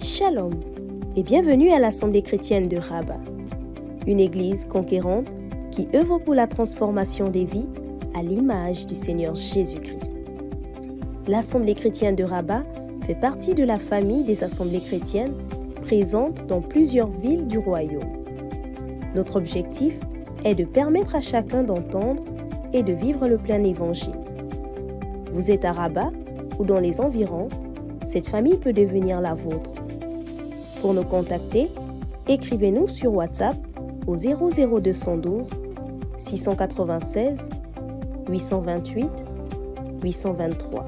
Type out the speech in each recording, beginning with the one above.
Shalom et bienvenue à l'Assemblée chrétienne de Rabat, une église conquérante qui œuvre pour la transformation des vies à l'image du Seigneur Jésus-Christ. L'Assemblée chrétienne de Rabat fait partie de la famille des assemblées chrétiennes présentes dans plusieurs villes du royaume. Notre objectif est de permettre à chacun d'entendre et de vivre le plein évangile. Vous êtes à Rabat ou dans les environs, cette famille peut devenir la vôtre. Pour nous contacter, écrivez-nous sur WhatsApp au 00212 696 828 823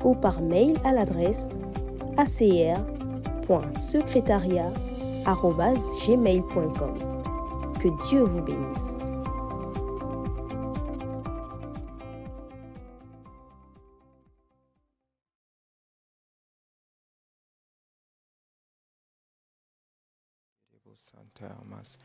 ou par mail à l'adresse acr.secretariat@gmail.com. Que Dieu vous bénisse. Santamas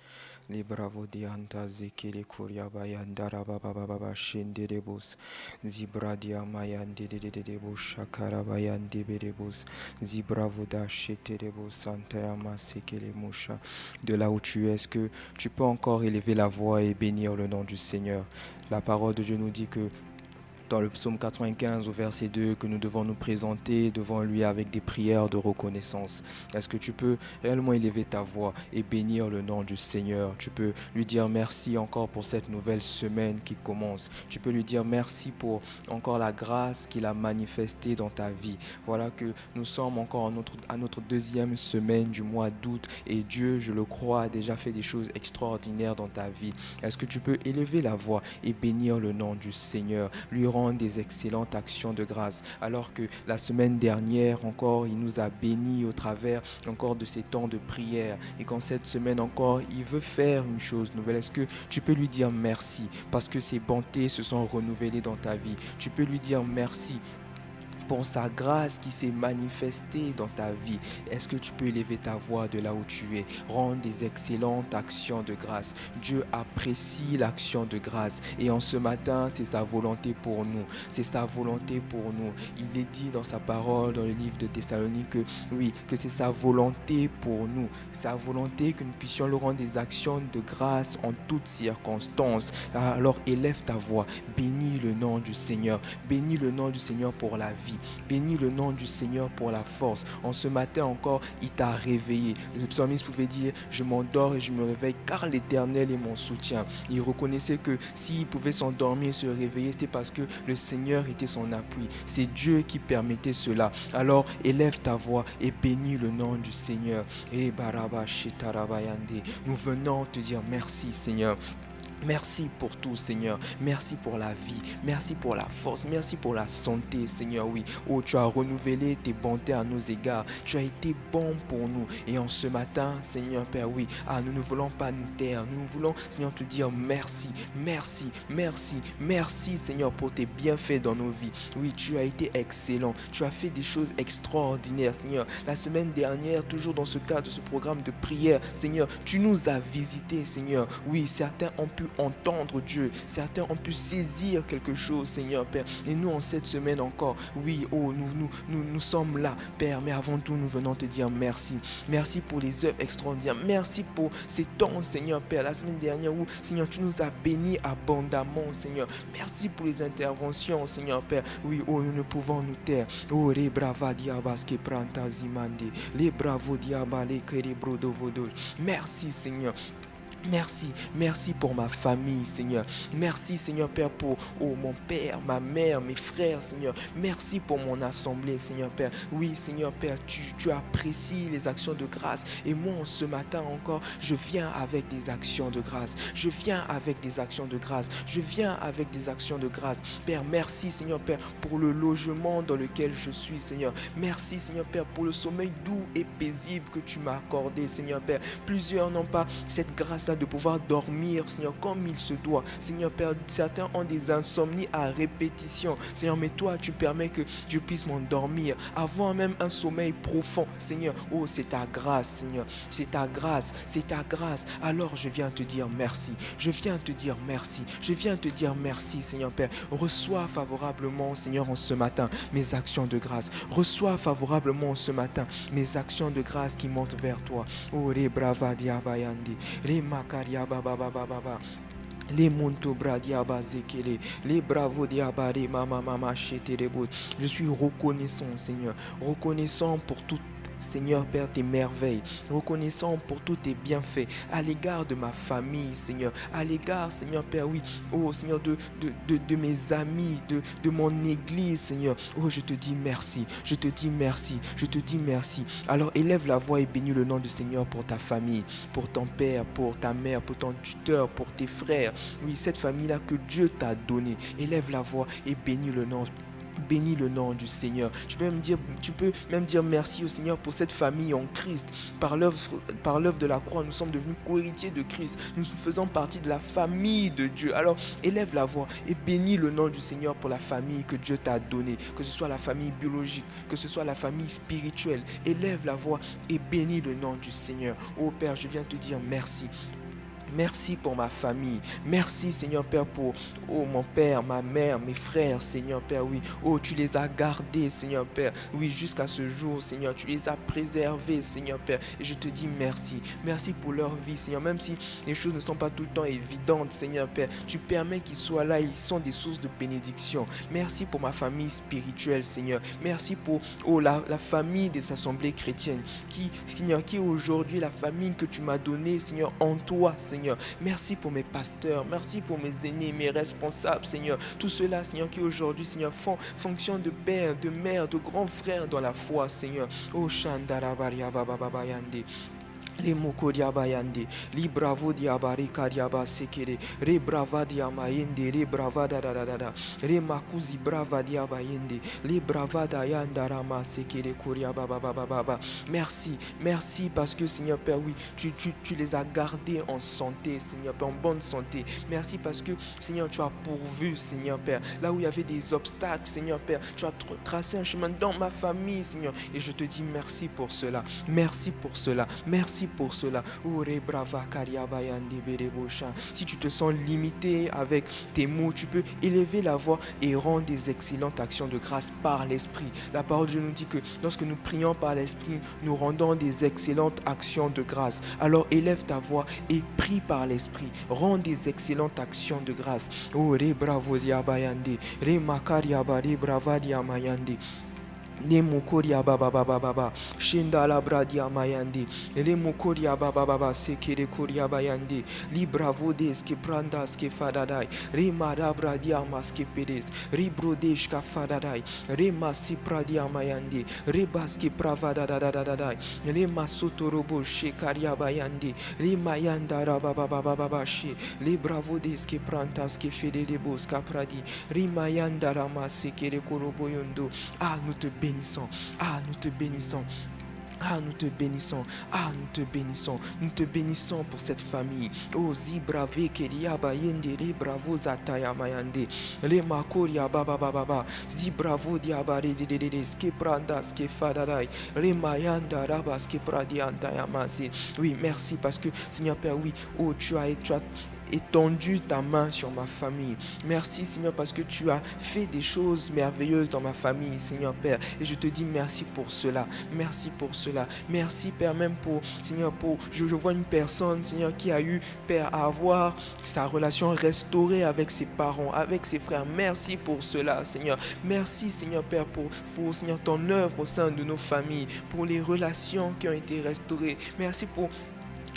Libravo dianta zikili kuria bayandara baba shinderebus Zibradia mayandi dedebus shakara bayandi berebus Zibravo da sheterebus Santamas sikili musha. De là où tu es, est-ce que tu peux encore élever la voix et bénir le nom du Seigneur? La parole de Dieu nous dit que dans le psaume 95 au verset 2, que nous devons nous présenter devant lui avec des prières de reconnaissance. Est-ce que tu peux réellement élever ta voix et bénir le nom du Seigneur? Tu peux lui dire merci encore pour cette nouvelle semaine qui commence. Tu peux lui dire merci pour encore la grâce qu'il a manifestée dans ta vie. Voilà que nous sommes encore à notre deuxième semaine du mois d'août et Dieu, je le crois, a déjà fait des choses extraordinaires dans ta vie. Est-ce que tu peux élever la voix et bénir le nom du Seigneur, lui rendre des excellentes actions de grâce, alors que la semaine dernière encore, il nous a bénis au travers encore de ces temps de prière, et qu'en cette semaine encore, il veut faire une chose nouvelle? Est-ce que tu peux lui dire merci parce que ses bontés se sont renouvelées dans ta vie? Tu peux lui dire merci pour sa grâce qui s'est manifestée dans ta vie. Est-ce que tu peux élever ta voix de là où tu es? Rendre des excellentes actions de grâce. Dieu apprécie l'action de grâce. Et en ce matin, c'est sa volonté pour nous. C'est sa volonté pour nous. Il est dit dans sa parole, dans le livre de Thessalonique, que oui, que c'est sa volonté pour nous. Sa volonté que nous puissions lui rendre des actions de grâce en toutes circonstances. Alors élève ta voix. Bénis le nom du Seigneur. Bénis le nom du Seigneur pour la vie. Bénis le nom du Seigneur pour la force. En ce matin encore, il t'a réveillé. Le psalmiste pouvait dire, je m'endors et je me réveille car l'Éternel est mon soutien. Il reconnaissait que s'il pouvait s'endormir et se réveiller, c'était parce que le Seigneur était son appui. C'est Dieu qui permettait cela. Alors élève ta voix et bénis le nom du Seigneur. Et nous venons te dire merci Seigneur. Merci pour tout, Seigneur. Merci pour la vie. Merci pour la force. Merci pour la santé, Seigneur. Oui. Oh, tu as renouvelé tes bontés à nos égards. Tu as été bon pour nous. Et en ce matin, Seigneur Père, oui. Nous ne voulons pas nous taire. Nous voulons, Seigneur, te dire merci. Merci. Merci. Merci, Seigneur, pour tes bienfaits dans nos vies. Oui, tu as été excellent. Tu as fait des choses extraordinaires, Seigneur. La semaine dernière, toujours dans ce cadre de ce programme de prière, Seigneur, tu nous as visités, Seigneur. Oui, certains ont pu entendre Dieu, certains ont pu saisir quelque chose, Seigneur Père, et nous en cette semaine encore, oui, oh, nous sommes là, Père, mais avant tout, nous venons te dire merci. Merci pour les œuvres extraordinaires, merci pour ces temps, Seigneur Père, la semaine dernière où, Seigneur, tu nous as bénis abondamment, Seigneur. Merci pour les interventions, Seigneur Père, oui, oh, nous ne pouvons nous taire. Oh, re brava diabas que pranta zimande, les bravo diaba les kerebrodo vodo. Merci, Seigneur. Merci pour ma famille, Seigneur. Merci, Seigneur Père, pour mon père, ma mère, mes frères, Seigneur. Merci pour mon assemblée, Seigneur Père. Oui, Seigneur Père, tu apprécies les actions de grâce. Et moi, ce matin encore, je viens avec des actions de grâce. Je viens avec des actions de grâce. Je viens avec des actions de grâce. Père, merci, Seigneur Père, pour le logement dans lequel je suis, Seigneur. Merci, Seigneur Père, pour le sommeil doux et paisible que tu m'as accordé, Seigneur Père. Plusieurs n'ont pas cette grâce ça, de pouvoir dormir, Seigneur, comme il se doit. Seigneur Père, certains ont des insomnies à répétition. Seigneur, mais toi, tu permets que je puisse m'endormir, avoir même un sommeil profond. Seigneur, oh, c'est ta grâce, Seigneur. C'est ta grâce, c'est ta grâce. Alors, je viens te dire merci. Je viens te dire merci. Je viens te dire merci, Seigneur Père. Reçois favorablement, Seigneur, en ce matin, mes actions de grâce. Reçois favorablement ce matin mes actions de grâce qui montent vers toi. Oh, re brava diabayandi, re makaria baba baba baba. Les monto bradiaba zekele, les bravo diabare mama mama cheterebo. Je suis reconnaissant, Seigneur, reconnaissant pour tout. Seigneur Père, tes merveilles, reconnaissant pour tous tes bienfaits à l'égard de ma famille, Seigneur, à l'égard, Seigneur Père, oui, oh Seigneur, de mes amis, de mon église, Seigneur. Oh, je te dis merci, je te dis merci, je te dis merci. Alors élève la voix et bénis le nom du Seigneur pour ta famille, pour ton père, pour ta mère, pour ton tuteur, pour tes frères. Oui, cette famille-là que Dieu t'a donnée. Élève la voix et bénis le nom. Bénis le nom du Seigneur. Tu peux même dire merci au Seigneur pour cette famille en Christ. Par l'œuvre de la croix, nous sommes devenus co-héritiers de Christ. Nous faisons partie de la famille de Dieu. Alors, élève la voix et bénis le nom du Seigneur pour la famille que Dieu t'a donnée. Que ce soit la famille biologique, que ce soit la famille spirituelle. Élève la voix et bénis le nom du Seigneur. Oh Père, je viens te dire merci. Merci pour ma famille. Merci, Seigneur Père, pour mon père, ma mère, mes frères, Seigneur Père, oui. Oh, tu les as gardés, Seigneur Père. Oui, jusqu'à ce jour, Seigneur, tu les as préservés, Seigneur Père. Et je te dis merci. Merci pour leur vie, Seigneur. Même si les choses ne sont pas tout le temps évidentes, Seigneur Père, tu permets qu'ils soient là. Ils sont des sources de bénédiction. Merci pour ma famille spirituelle, Seigneur. Merci pour la famille des assemblées chrétiennes Seigneur, qui est aujourd'hui la famille que tu m'as donnée, Seigneur, en toi, Seigneur. Merci pour mes pasteurs, merci pour mes aînés, mes responsables, Seigneur. Tout cela, Seigneur, qui aujourd'hui, Seigneur, font fonction de père, de mère, de grand frère dans la foi, Seigneur. Oh, Shandarabaria Bababayande. Les mokodia bayande, li bravo diabari kariaba sekere, re brava diamayende, re brava da da da da da, re makuzi brava diabayende, li brava dayanda rama sekere koria baba baba baba. Merci, merci parce que Seigneur Père, oui, tu les as gardés en santé, Seigneur Père, en bonne santé. Merci parce que Seigneur, tu as pourvu, Seigneur Père, là où il y avait des obstacles, Seigneur Père, tu as tracé un chemin dans ma famille, Seigneur, et je te dis merci pour cela, merci pour cela, merci pour cela. Si tu te sens limité avec tes mots, tu peux élever la voix et rendre des excellentes actions de grâce par l'Esprit. La parole de Dieu nous dit que lorsque nous prions par l'Esprit, nous rendons des excellentes actions de grâce. Alors élève ta voix et prie par l'Esprit. Rends des excellentes actions de grâce. Oh, re bravo diabayande, re makariaba, re brava diamayande. Le mokoria baba baba baba shinda la bradia mayandi le mokoria baba baba sekere koria bayandi li bravo des que prandas que fadadai re marabradia maske pedes re brodesh ka fadadai re masi pradia mayandi re baske pravada dadadadai le masoto robo shekaria bayandi le mayanda baba baba baba she le bravo des que prantas que fede de boska pradi re mayanda rama sekere korobo yondo. Ah, nous te bénissons. Ah, nous te bénissons. Ah, nous te bénissons. Ah, nous te bénissons. Nous te bénissons pour cette famille. Oh, zibrave keriaba yendere bravo zataya mayande. Le makoria baba baba. Zibravo diabare de ske pranda ske fadarai. Le mayanda raba ske pradianta yamase. Oui, merci parce que Seigneur Père, oui, oh, tu as étendu ta main sur ma famille. Merci Seigneur parce que tu as fait des choses merveilleuses dans ma famille, Seigneur Père, et je te dis merci pour cela. Merci pour cela. Merci Père, même pour Seigneur, je vois une personne, Seigneur, qui a eu, Père, à avoir sa relation restaurée avec ses parents, avec ses frères. Merci pour cela, Seigneur. Merci Seigneur Père pour Seigneur ton œuvre au sein de nos familles, pour les relations qui ont été restaurées. Merci pour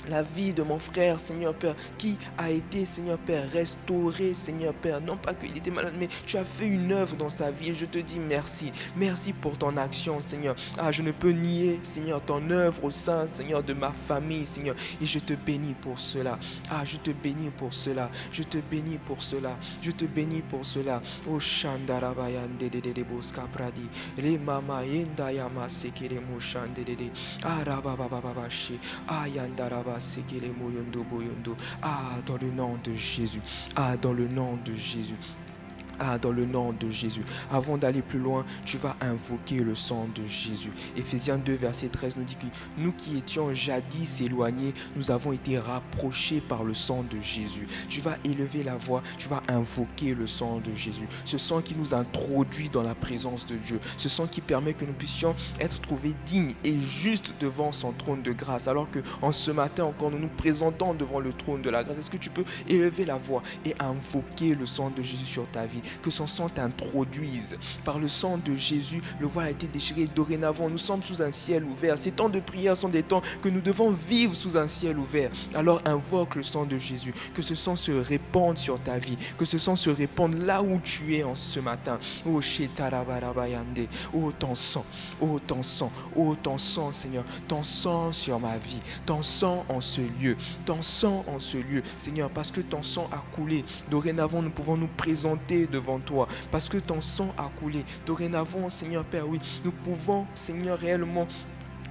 la vie de mon frère, Seigneur Père, qui a été, Seigneur Père, restauré, Seigneur Père. Non pas qu'il était malade, mais tu as fait une œuvre dans sa vie et je te dis merci. Merci pour ton action, Seigneur. Ah, je ne peux nier, Seigneur, ton œuvre au sein, Seigneur, de ma famille, Seigneur. Et je te bénis pour cela. Ah, je te bénis pour cela. Je te bénis pour cela. Je te bénis pour cela. Oh, Shandarabayan de Boska Pradi. Le Mama Yenda Yama Sekere Moshan de. Ah, Rababababashi. Ah, Yandaraba. Ah, dans le nom de Jésus. Ah, dans le nom de Jésus. Ah, dans le nom de Jésus. Avant d'aller plus loin, tu vas invoquer le sang de Jésus. Éphésiens 2, verset 13 nous dit que nous qui étions jadis éloignés, nous avons été rapprochés par le sang de Jésus. Tu vas élever la voix, tu vas invoquer le sang de Jésus. Ce sang qui nous introduit dans la présence de Dieu. Ce sang qui permet que nous puissions être trouvés dignes et justes devant son trône de grâce. Alors que en ce matin encore, nous nous présentons devant le trône de la grâce. Est-ce que tu peux élever la voix et invoquer le sang de Jésus sur ta vie? Que son sang t'introduise. Par le sang de Jésus, le voile a été déchiré. Dorénavant, nous sommes sous un ciel ouvert. Ces temps de prière sont des temps que nous devons vivre sous un ciel ouvert. Alors invoque le sang de Jésus. Que ce sang se répande sur ta vie. Que ce sang se répande là où tu es en ce matin. Oh, Shetarabarabayande. Oh, ton sang. Oh, ton sang. Oh, ton sang, Seigneur. Ton sang sur ma vie. Ton sang en ce lieu. Ton sang en ce lieu. Seigneur, parce que ton sang a coulé. Dorénavant, nous pouvons nous présenter devant toi, parce que ton sang a coulé. Dorénavant, Seigneur Père, oui, nous pouvons, Seigneur, réellement,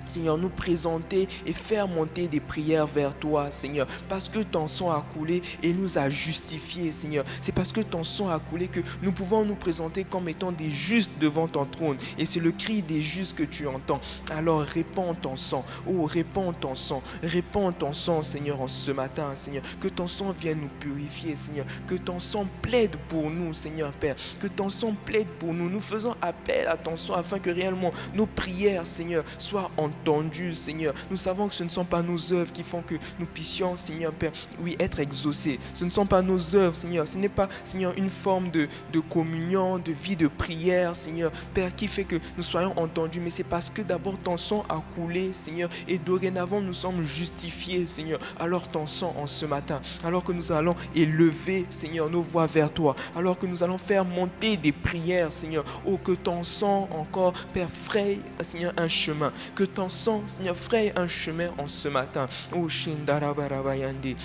Seigneur, nous présenter et faire monter des prières vers toi, Seigneur, parce que ton sang a coulé et nous a justifiés, Seigneur. C'est parce que ton sang a coulé que nous pouvons nous présenter comme étant des justes devant ton trône. Et c'est le cri des justes que tu entends. Alors répands ton sang. Oh, répands ton sang. Répands ton sang, Seigneur, en ce matin, Seigneur. Que ton sang vienne nous purifier, Seigneur. Que ton sang plaide pour nous, Seigneur Père. Que ton sang plaide pour nous. Nous faisons appel à ton sang afin que réellement nos prières, Seigneur, soient entendues, Seigneur. Nous savons que ce ne sont pas nos œuvres qui font que nous puissions, Seigneur Père, oui, être exaucés. Ce ne sont pas nos œuvres, Seigneur. Ce n'est pas, Seigneur, une forme de communion, de vie de prière, Seigneur Père, qui fait que nous soyons entendus. Mais c'est parce que d'abord ton sang a coulé, Seigneur, et dorénavant nous sommes justifiés, Seigneur. Alors ton sang en ce matin, alors que nous allons élever, Seigneur, nos voix vers toi, alors que nous allons faire monter des prières, Seigneur. Oh, que ton sang encore, Père, fraye, Seigneur, un chemin. Que ton sang, Seigneur, fraye un chemin en ce matin. Oh, Shindarabayandi.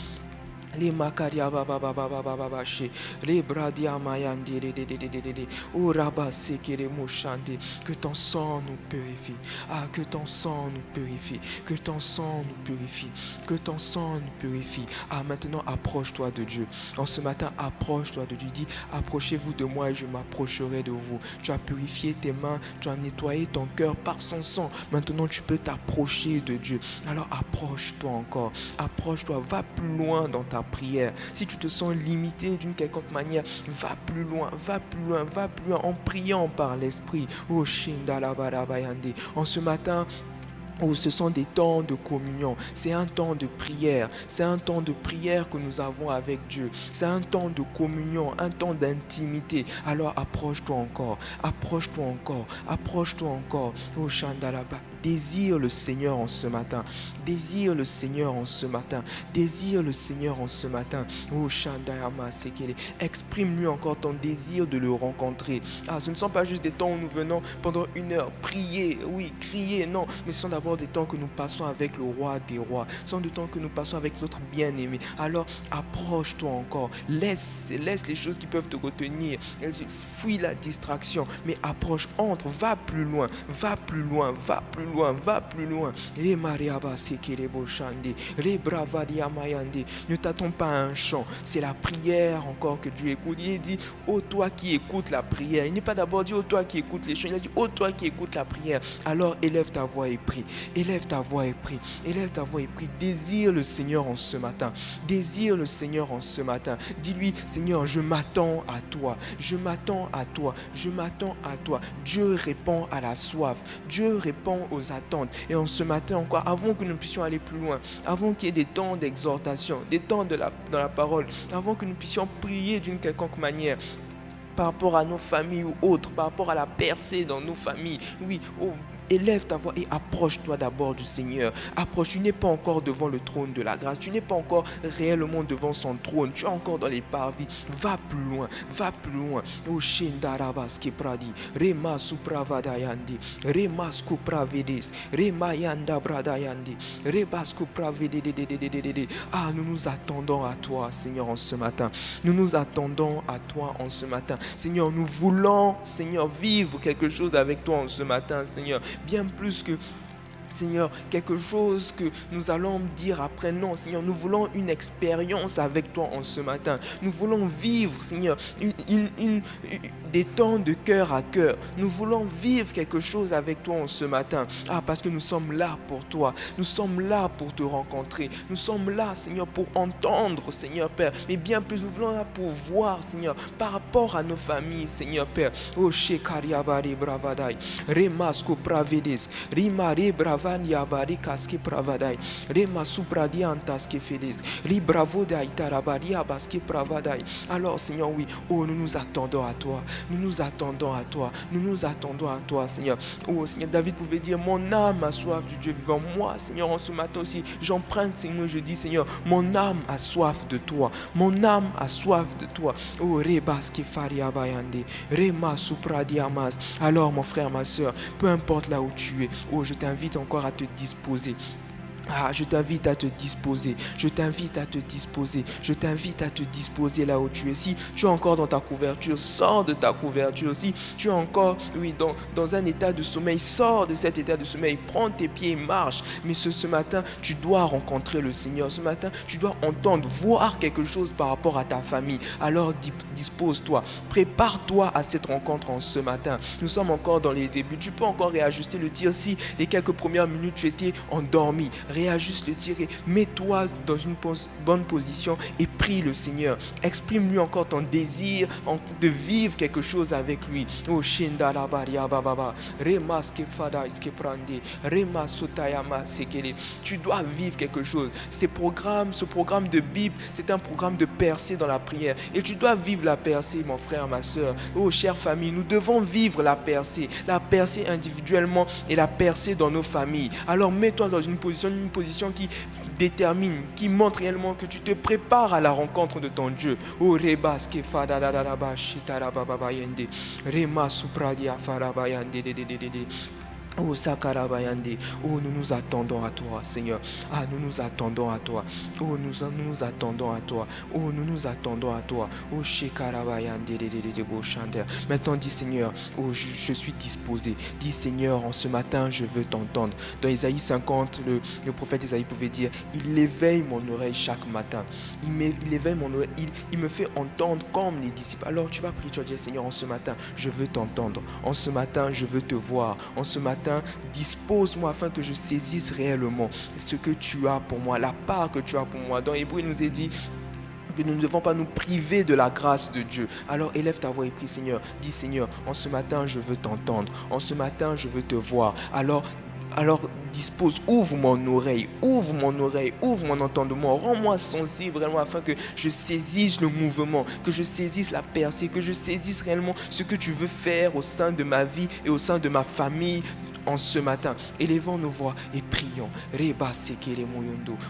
Les makaria baba baba baba baba she les bradia mayandi de o raba sekere moshande. Que ton sang nous purifie. Ah, que ton sang nous purifie. Que ton sang nous purifie. Que ton sang nous purifie. Ah, maintenant approche-toi de Dieu. En ce matin, approche-toi de Dieu. Dis, approchez-vous de moi et je m'approcherai de vous. Tu as purifié tes mains, tu as nettoyé ton cœur par son sang. Maintenant, tu peux t'approcher de Dieu. Alors approche-toi encore. Approche-toi, va plus loin dans ta prière. Si tu te sens limité d'une quelconque manière, va plus loin, va plus loin, va plus loin en priant par l'Esprit. Oh, Shindalabarabande. En ce matin, oh, ce sont des temps de communion, c'est un temps de prière, c'est un temps de prière que nous avons avec Dieu, c'est un temps de communion, un temps d'intimité. Alors approche-toi encore, approche-toi encore, approche-toi encore. Oh, Shandalaba, désire le Seigneur en ce matin, désire le Seigneur en ce matin, désire le Seigneur en ce matin. Oh, Shandayama Sekele, exprime-lui encore ton désir de le rencontrer. Ah, ce ne sont pas juste des temps où nous venons pendant une heure prier, oui, crier, non, mais ce sont d'abord des temps que nous passons avec le roi des rois, ce sont des temps que nous passons avec notre bien-aimé. Alors approche-toi encore, laisse les choses qui peuvent te retenir, fuis la distraction, mais approche, entre, va plus loin, va plus loin, va plus loin, va plus loin. Les mariaba sekelebo shande, les bravadia mayande. Ne t'attends pas à un chant, c'est la prière encore que Dieu écoute. Il dit, ô toi qui écoutes la prière. Il n'est pas d'abord dit, ô toi qui écoutes les chants, il a dit, ô toi qui écoutes la prière. Alors élève ta voix et prie. Élève ta voix et prie. Élève ta voix et prie. Désire le Seigneur en ce matin. Désire le Seigneur en ce matin. Dis-lui, Seigneur, je m'attends à toi. Je m'attends à toi. Je m'attends à toi. Dieu répond à la soif. Dieu répond aux attentes. Et en ce matin encore, avant que nous puissions aller plus loin, avant qu'il y ait des temps d'exhortation, des temps dans la parole, avant que nous puissions prier d'une quelconque manière, par rapport à nos familles ou autres, par rapport à la percée dans nos familles, oui, oh, élève ta voix et approche-toi d'abord du Seigneur. Approche, tu n'es pas encore devant le trône de la grâce. Tu n'es pas encore réellement devant son trône. Tu es encore dans les parvis. Va plus loin, va plus loin. O Shendarabaski Pradi, Rema Supravadayandi, Rema Skupravedis, Rema Yanda Bradayandi, Rebasku Pravedede. Ah, nous nous attendons à toi, Seigneur, en ce matin. Nous nous attendons à toi en ce matin. Seigneur, nous voulons, Seigneur, vivre quelque chose avec toi en ce matin, Seigneur. Bien plus que Seigneur, quelque chose que nous allons dire après. Non, Seigneur, nous voulons une expérience avec toi en ce matin. Nous voulons vivre, Seigneur, des temps de cœur à cœur. Nous voulons vivre quelque chose avec toi en ce matin. Parce que nous sommes là pour toi. Nous sommes là pour te rencontrer. Nous sommes là, Seigneur, pour entendre, Seigneur Père. Mais bien plus, nous voulons là pour voir, Seigneur, par rapport à nos familles, Seigneur Père. Oh, Shekariabari Bravadai, Remasko Pravedes, Rimare Bravania Barikaski Pravadai, Remasupradi Antaski Fedes, Ribravo de Aitarabaria Baski Pravadai. Alors, Seigneur, oui, oh, nous nous attendons à toi. Nous nous attendons à toi. Nous nous attendons à toi, Seigneur. Oh, Seigneur, David pouvait dire, mon âme a soif du Dieu vivant. Moi, Seigneur, en ce matin aussi, j'emprunte, Seigneur, je dis, Seigneur, mon âme a soif de toi. Mon âme a soif de toi. Oh, Rebaski Faria Bayande, Rema Supradiamas. Alors, mon frère, ma soeur, peu importe là où tu es, oh, je t'invite encore à te disposer. Je t'invite à te disposer, je t'invite à te disposer, je t'invite à te disposer là où tu es. Si tu es encore dans ta couverture, sors de ta couverture. Si tu es encore dans un état de sommeil, sors de cet état de sommeil, prends tes pieds et marche. Mais ce matin, tu dois rencontrer le Seigneur. Ce matin, tu dois entendre, voir quelque chose par rapport à ta famille. Alors dispose-toi, prépare-toi à cette rencontre en ce matin. Nous sommes encore dans les débuts, tu peux encore réajuster le tir. Si les quelques premières minutes tu étais endormi, réajuste le tir et mets-toi dans une bonne position et prie le Seigneur. Exprime-lui encore ton désir de vivre quelque chose avec lui. Oh, tu dois vivre quelque chose. Ce programme de Bible, c'est un programme de percée dans la prière. Et tu dois vivre la percée, mon frère, ma soeur. Oh, chère famille, nous devons vivre la percée individuellement et la percée dans nos familles. Alors mets-toi dans une position qui détermine, qui montre réellement que tu te prépares à la rencontre de ton Dieu. Oh, Rebaske Fadadadaba Shitarababayende, Rema Supradia Farabayande. Oh, Sakarabayande, oh, nous nous attendons à toi, Seigneur. Nous nous attendons à toi. Oh, nous nous attendons à toi. Oh, nous nous attendons à toi. Oh, Shekarabayande, maintenant, dis Seigneur, oh, je suis disposé. Dis Seigneur, en ce matin, je veux t'entendre. Dans Isaïe 50, le prophète Isaïe pouvait dire, il éveille mon oreille chaque matin. Il éveille mon oreille, il me fait entendre comme les disciples. Alors, tu vas prier, tu vas dire, Seigneur, en ce matin, je veux t'entendre. En ce matin, je veux te voir. En ce matin, dispose-moi afin que je saisisse réellement ce que tu as pour moi, la part que tu as pour moi. Dans Hébreux, il nous est dit que nous ne devons pas nous priver de la grâce de Dieu. Alors élève ta voix et prie, Seigneur. Dis, Seigneur, en ce matin, je veux t'entendre. En ce matin, je veux te voir. Alors dispose, ouvre mon oreille, ouvre mon entendement, rends-moi sensible vraiment afin que je saisisse le mouvement, que je saisisse la percée, que je saisisse réellement ce que tu veux faire au sein de ma vie et au sein de ma famille en ce matin. Élevons nos voix et prions.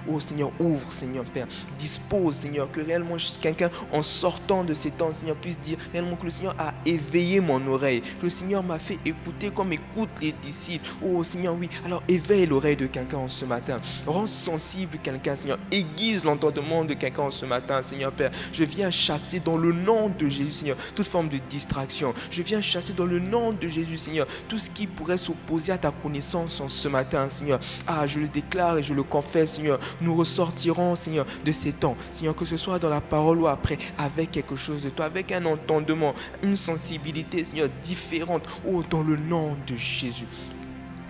Oh Seigneur, ouvre, Seigneur Père, dispose, Seigneur, que réellement quelqu'un en sortant de ces temps, Seigneur, puisse dire réellement que le Seigneur a éveillé mon oreille, que le Seigneur m'a fait écouter comme écoute les disciples. Oh Seigneur, oui, alors éveille l'oreille de quelqu'un en ce matin, rends sensible quelqu'un, Seigneur, aiguise l'entendement de quelqu'un en ce matin, Seigneur Père. Je viens chasser dans le nom de Jésus, Seigneur, toute forme de distraction. Je viens chasser dans le nom de Jésus, Seigneur, tout ce qui pourrait s'opposer à ta connaissance en ce matin, Seigneur. Je le déclare et je le confesse, Seigneur. Nous ressortirons, Seigneur, de ces temps, Seigneur, que ce soit dans la parole ou après, avec quelque chose de toi, avec un entendement, une sensibilité, Seigneur, différente. Oh, dans le nom de Jésus.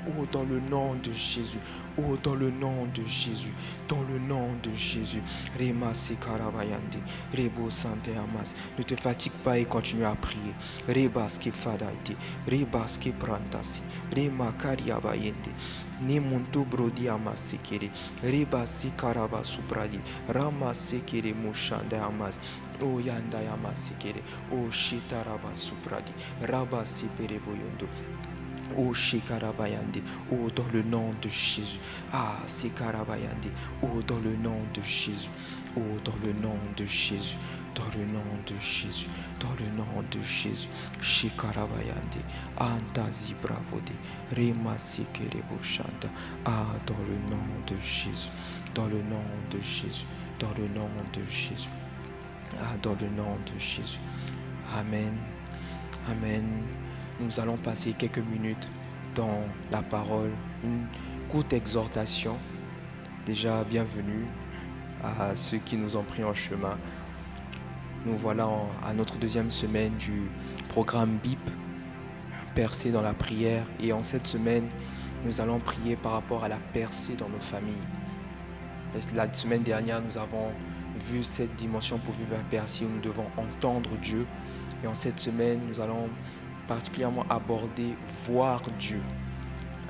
Oh, dans le nom de Jésus. Oh, dans le nom de Jésus. Dans le nom de Jésus. Rema Sekarabayande. Rebo Sante Amas. Ne te fatigue pas et continue à prier. Rebaske Fadaite. Rebaske Prantasi. Rema Kariabayende. Nemunto Brodi Amas Sekere. Reba Sekaraba Supradi. Rama Sekere Moshanda Amas. Oh, Yanda Amas Sekere. Oh, Shitaraba Supradi. Raba Sepere Boyondo. Oh, Shekarabayande, oh, dans le nom de Jésus. Sekarabayande, oh, dans le nom de Jésus. Oh, dans le nom de Jésus. Dans le nom de Jésus. Dans le nom de Jésus. Shekarabayande, Antazi Bravode, Rema Sekerebo Shanta. Dans le nom de Jésus. Dans le nom de Jésus. Dans le nom de Jésus. Dans le nom de Jésus. Amen. Amen. Nous allons passer quelques minutes dans la parole, courte exhortation. Déjà, bienvenue à ceux qui nous ont pris en chemin. Nous voilà à notre deuxième semaine du programme BIP, percée dans la prière. Et en cette semaine, nous allons prier par rapport à la percée dans nos familles. La semaine dernière, nous avons vu cette dimension pour vivre la percée où nous devons entendre Dieu. Et en cette semaine, nous allons particulièrement aborder voir Dieu.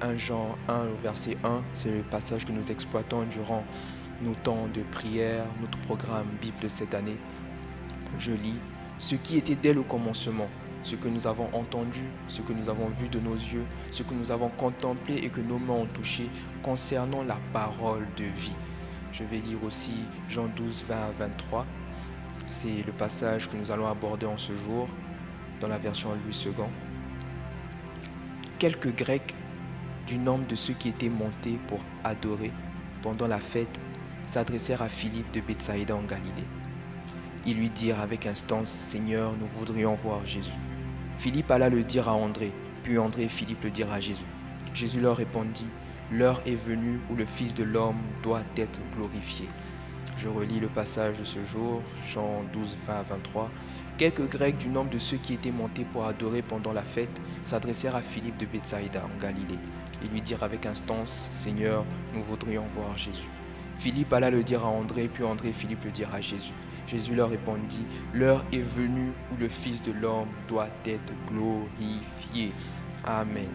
1 Jean 1, verset 1, c'est le passage que nous exploitons durant nos temps de prière, notre programme Bible de cette année. Je lis ce qui était dès le commencement, ce que nous avons entendu, ce que nous avons vu de nos yeux, ce que nous avons contemplé et que nos mains ont touché concernant la parole de vie. Je vais lire aussi Jean 12, 20 à 23. C'est le passage que nous allons aborder en ce jour dans la version Louis II. Quelques Grecs du nombre de ceux qui étaient montés pour adorer pendant la fête s'adressèrent à Philippe de Bethsaïda en Galilée. Ils lui dirent avec instance, « Seigneur, nous voudrions voir Jésus. » Philippe alla le dire à André, puis André et Philippe le dirent à Jésus. Jésus leur répondit, « L'heure est venue où le Fils de l'homme doit être glorifié. » Je relis le passage de ce jour, Jean 12, 20 à 23. Quelques Grecs du nombre de ceux qui étaient montés pour adorer pendant la fête s'adressèrent à Philippe de Bethsaïda en Galilée. Ils lui dirent avec instance, « Seigneur, nous voudrions voir Jésus. » Philippe alla le dire à André, puis André et Philippe le dirent à Jésus. Jésus leur répondit, « L'heure est venue où le Fils de l'homme doit être glorifié. » Amen.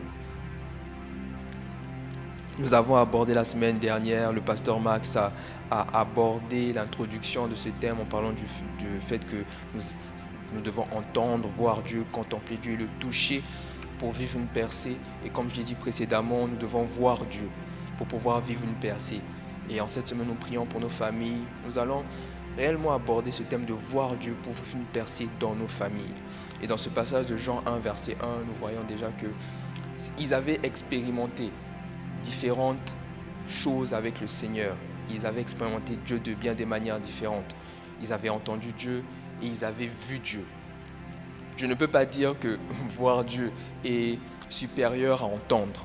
Nous avons abordé la semaine dernière, le pasteur Max a abordé l'introduction de ce thème en parlant du fait que nous devons entendre, voir Dieu, contempler Dieu et le toucher pour vivre une percée. Et comme je l'ai dit précédemment, nous devons voir Dieu pour pouvoir vivre une percée. Et en cette semaine, nous prions pour nos familles. Nous allons réellement aborder ce thème de voir Dieu pour vivre une percée dans nos familles. Et dans ce passage de Jean 1, verset 1, nous voyons déjà qu'ils avaient expérimenté différentes choses avec le Seigneur. Ils avaient expérimenté Dieu de bien des manières différentes. Ils avaient entendu Dieu et ils avaient vu Dieu. Je ne peux pas dire que voir Dieu est supérieur à entendre,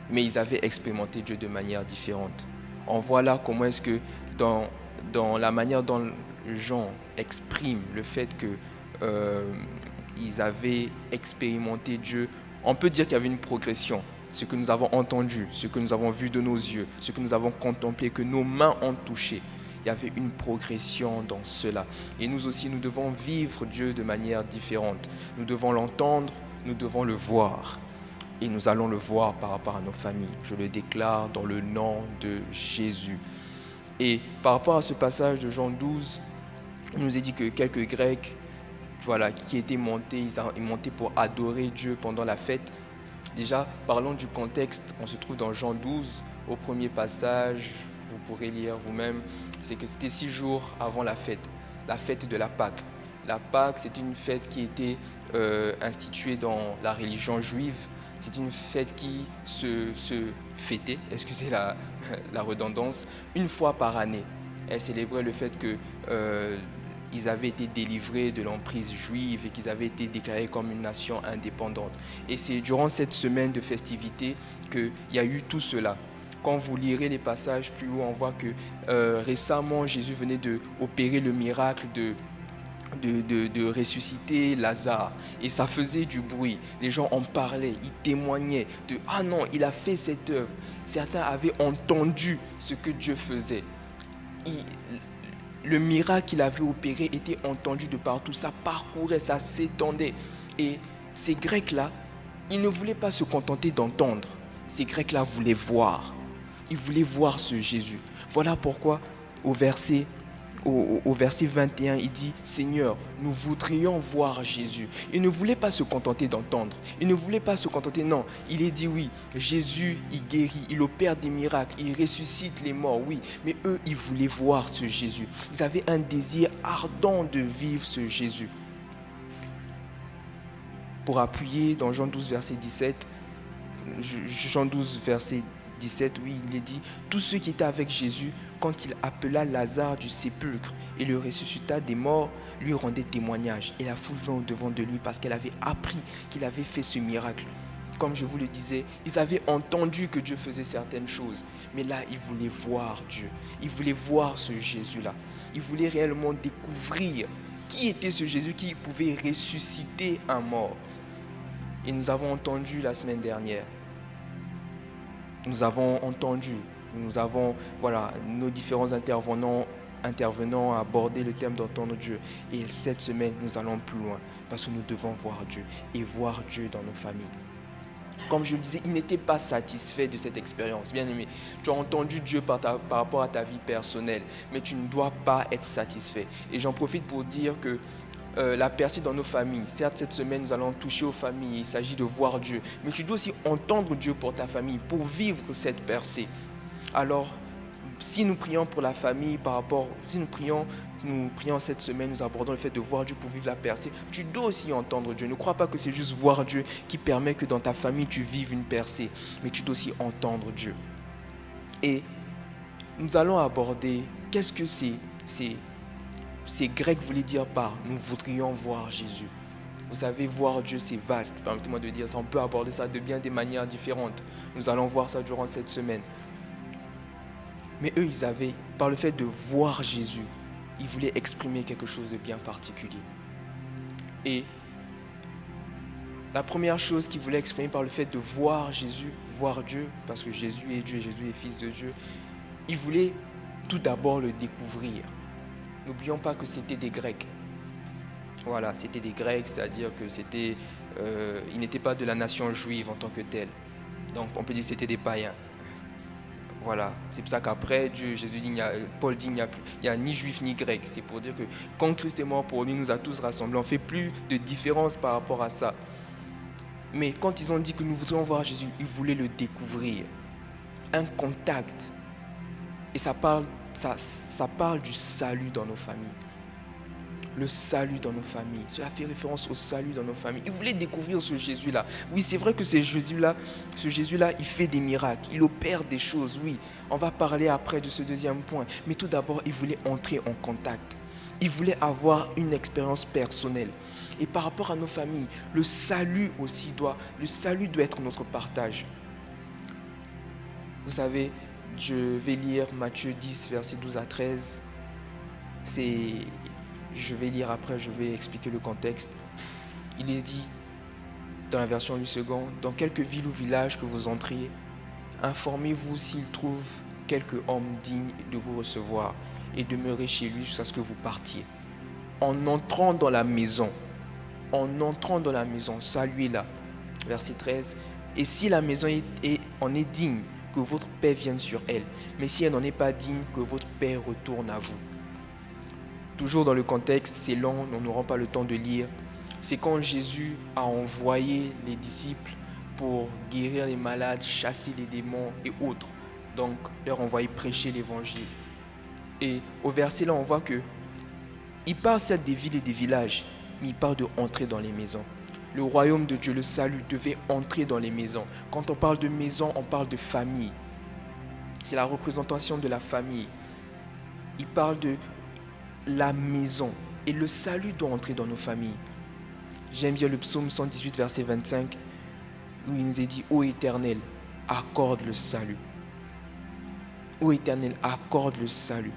mais ils avaient expérimenté Dieu de manière différente. On voit là comment est-ce que dans la manière dont Jean exprime le fait qu'ils avaient expérimenté Dieu, on peut dire qu'il y avait une progression. Ce que nous avons entendu, ce que nous avons vu de nos yeux, ce que nous avons contemplé, que nos mains ont touché. Il y avait une progression dans cela. Et nous aussi, nous devons vivre Dieu de manière différente. Nous devons l'entendre, nous devons le voir. Et nous allons le voir par rapport à nos familles. Je le déclare dans le nom de Jésus. Et par rapport à ce passage de Jean 12, il nous est dit que quelques Grecs qui étaient montés, ils montaient pour adorer Dieu pendant la fête. Déjà, parlons du contexte. On se trouve dans Jean 12, au premier passage, vous pourrez lire vous-même, c'est que c'était 6 jours avant la fête de la Pâque. La Pâque, c'est une fête qui était instituée dans la religion juive. C'est une fête qui se fêtait, excusez la redondance, une fois par année. Elle célébrait le fait que ils avaient été délivrés de l'emprise juive et qu'ils avaient été déclarés comme une nation indépendante. Et c'est durant cette semaine de festivité qu'il y a eu tout cela. Quand vous lirez les passages plus haut, on voit que récemment, Jésus venait d'opérer le miracle de ressusciter Lazare. Et ça faisait du bruit. Les gens en parlaient, ils témoignaient de « Ah non, il a fait cette œuvre ». Certains avaient entendu ce que Dieu faisait. Le miracle qu'il avait opéré était entendu de partout. Ça parcourait, ça s'étendait. Et ces Grecs-là, ils ne voulaient pas se contenter d'entendre. Ces Grecs-là voulaient voir. Ils voulaient voir ce Jésus. Voilà pourquoi au verset 21, il dit « Seigneur, nous voudrions voir Jésus ». Il ne voulait pas se contenter d'entendre. Il ne voulait pas se contenter, non. Il est dit oui, Jésus, il guérit, il opère des miracles, il ressuscite les morts, oui. Mais eux, ils voulaient voir ce Jésus. Ils avaient un désir ardent de vivre ce Jésus. Pour appuyer dans Jean 12, verset 17, Jean 12, verset 17, oui, il est dit « Tous ceux qui étaient avec Jésus, quand il appela Lazare du sépulcre et le ressuscita des morts, lui rendaient témoignage. Et la foule vint au-devant de lui parce qu'elle avait appris qu'il avait fait ce miracle. » comme je vous le disais, ils avaient entendu que Dieu faisait certaines choses. Mais là, ils voulaient voir Dieu. Ils voulaient voir ce Jésus-là. Ils voulaient réellement découvrir qui était ce Jésus qui pouvait ressusciter un mort. Et nous avons entendu la semaine dernière. Nous avons entendu, nos différents intervenants aborder le thème d'entendre Dieu. Et cette semaine, nous allons plus loin parce que nous devons voir Dieu et voir Dieu dans nos familles. Comme je le disais, ils n'étaient pas satisfaits de cette expérience. Bien aimé, tu as entendu Dieu par rapport à ta vie personnelle, mais tu ne dois pas être satisfait. Et j'en profite pour dire que la percée dans nos familles, certes cette semaine nous allons toucher aux familles, il s'agit de voir Dieu, mais tu dois aussi entendre Dieu pour ta famille, pour vivre cette percée. Alors, si nous prions pour la famille, nous prions cette semaine, nous abordons le fait de voir Dieu pour vivre la percée, tu dois aussi entendre Dieu. Ne crois pas que c'est juste voir Dieu qui permet que dans ta famille tu vives une percée, mais tu dois aussi entendre Dieu. Et nous allons aborder qu'est-ce que ces Grecs voulaient dire par « nous voudrions voir Jésus ». Vous savez, voir Dieu, c'est vaste. Permettez-moi de dire ça. On peut aborder ça de bien des manières différentes. Nous allons voir ça durant cette semaine. Mais eux, par le fait de voir Jésus, ils voulaient exprimer quelque chose de bien particulier. Et la première chose qu'ils voulaient exprimer par le fait de voir Jésus, voir Dieu, parce que Jésus est Dieu et Jésus est Fils de Dieu, ils voulaient tout d'abord le découvrir. N'oublions pas que c'était des Grecs. Voilà, c'était des Grecs, c'est-à-dire que ils n'étaient pas de la nation juive en tant que telle. Donc on peut dire que c'était des païens. Voilà, c'est pour ça qu'après, Paul dit il n'y a ni juif ni grec. C'est pour dire que quand Christ est mort pour nous, il nous a tous rassemblés. On ne fait plus de différence par rapport à ça. Mais quand ils ont dit que nous voudrions voir Jésus, ils voulaient le découvrir. Un contact. Et ça parle du salut dans nos familles. Le salut dans nos familles. Cela fait référence au salut dans nos familles. Ils voulaient découvrir ce Jésus-là. Oui, c'est vrai que ce Jésus-là, il fait des miracles. Il opère des choses, oui. On va parler après de ce deuxième point. Mais tout d'abord, ils voulaient entrer en contact. Ils voulaient avoir une expérience personnelle. Et par rapport à nos familles, le salut doit être notre partage. Vous savez, je vais lire Matthieu 10, versets 12 à 13. Je vais lire après, je vais expliquer le contexte. Il est dit, dans la version du second, « Dans quelque ville ou village que vous entriez, informez-vous s'il trouve quelque homme digne de vous recevoir et demeurez chez lui jusqu'à ce que vous partiez. En entrant dans la maison, saluez-la. » Verset 13, « Et si la maison en est digne, que votre paix vienne sur elle. Mais si elle n'en est pas digne, que votre paix retourne à vous. » Toujours dans le contexte, c'est long, nous n'aurons pas le temps de lire. C'est quand Jésus a envoyé les disciples pour guérir les malades, chasser les démons et autres. Donc, leur envoyer prêcher l'évangile. Et au verset là, on voit que il parle certes des villes et des villages, mais il parle de entrer dans les maisons. Le royaume de Dieu, le salut, devait entrer dans les maisons. Quand on parle de maison, on parle de famille. C'est la représentation de la famille. Il parle de la maison. Et le salut doit entrer dans nos familles. J'aime bien le psaume 118, verset 25, où il nous est dit « Ô Éternel, accorde le salut. » Ô Éternel, accorde le salut.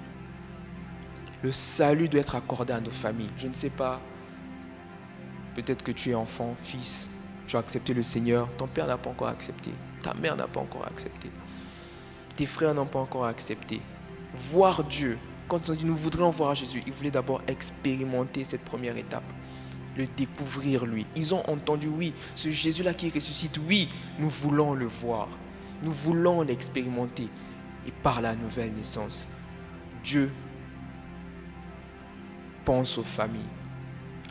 Le salut doit être accordé à nos familles. Je ne sais pas, peut-être que tu es enfant, fils, tu as accepté le Seigneur, ton père n'a pas encore accepté, ta mère n'a pas encore accepté, tes frères n'ont pas encore accepté. Voir Dieu, quand ils ont dit nous voudrions voir Jésus, ils voulaient d'abord expérimenter cette première étape, le découvrir lui. Ils ont entendu, oui, ce Jésus-là qui ressuscite, oui, nous voulons le voir, nous voulons l'expérimenter. Et par la nouvelle naissance, Dieu pense aux familles.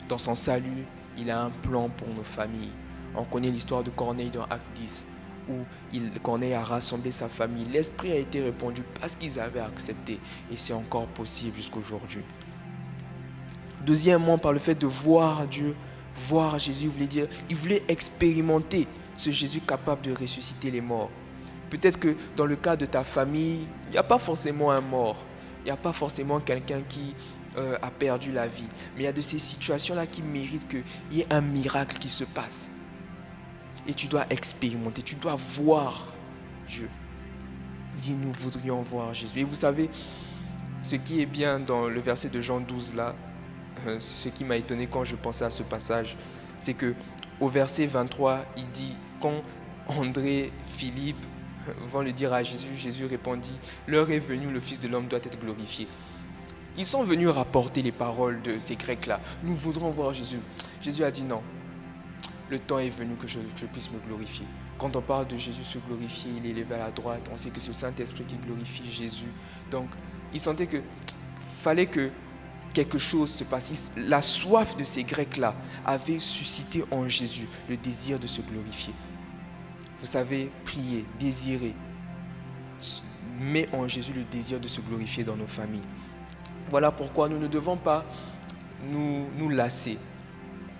Dans son salut, il a un plan pour nos familles. On connaît l'histoire de Corneille dans Acte 10, où Corneille a rassemblé sa famille. L'Esprit a été répandu parce qu'ils avaient accepté. Et c'est encore possible jusqu'aujourd'hui. Deuxièmement, par le fait de voir Dieu, voir Jésus, il voulait expérimenter ce Jésus capable de ressusciter les morts. Peut-être que dans le cas de ta famille, il n'y a pas forcément un mort. Il n'y a pas forcément quelqu'un qui a perdu la vie. Mais il y a de ces situations-là qui méritent qu'il y ait un miracle qui se passe. Et tu dois expérimenter, tu dois voir Dieu. Dis, nous voudrions voir Jésus. Et vous savez, ce qui est bien dans le verset de Jean 12 là, ce qui m'a étonné quand je pensais à ce passage, c'est que au verset 23, il dit, quand André, Philippe vont le dire à Jésus, Jésus répondit, l'heure est venue, le Fils de l'homme doit être glorifié. Ils sont venus rapporter les paroles de ces Grecs-là. Nous voudrons voir Jésus. Jésus a dit non. Le temps est venu que je puisse me glorifier. Quand on parle de Jésus se glorifier, il est élevé à la droite. On sait que c'est le Saint-Esprit qui glorifie Jésus. Donc, ils sentaient que fallait que quelque chose se passe. La soif de ces Grecs-là avait suscité en Jésus le désir de se glorifier. Vous savez, prier, désirer, met en Jésus le désir de se glorifier dans nos familles. Voilà pourquoi nous ne devons pas nous lasser.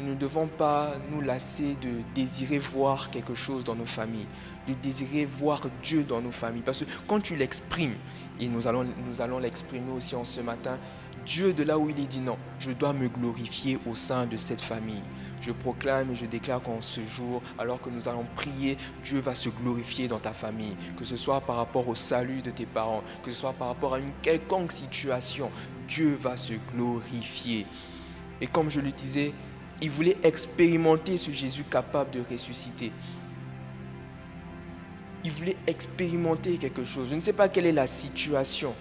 Nous ne devons pas nous lasser de désirer voir quelque chose dans nos familles, de désirer voir Dieu dans nos familles. Parce que quand tu l'exprimes, et nous allons l'exprimer aussi en ce matin, Dieu de là où il est dit non, je dois me glorifier au sein de cette famille. Je proclame et je déclare qu'en ce jour, alors que nous allons prier, Dieu va se glorifier dans ta famille. Que ce soit par rapport au salut de tes parents, que ce soit par rapport à une quelconque situation, Dieu va se glorifier. Et comme je le disais, il voulait expérimenter ce Jésus capable de ressusciter. Il voulait expérimenter quelque chose. Je ne sais pas quelle est la situation.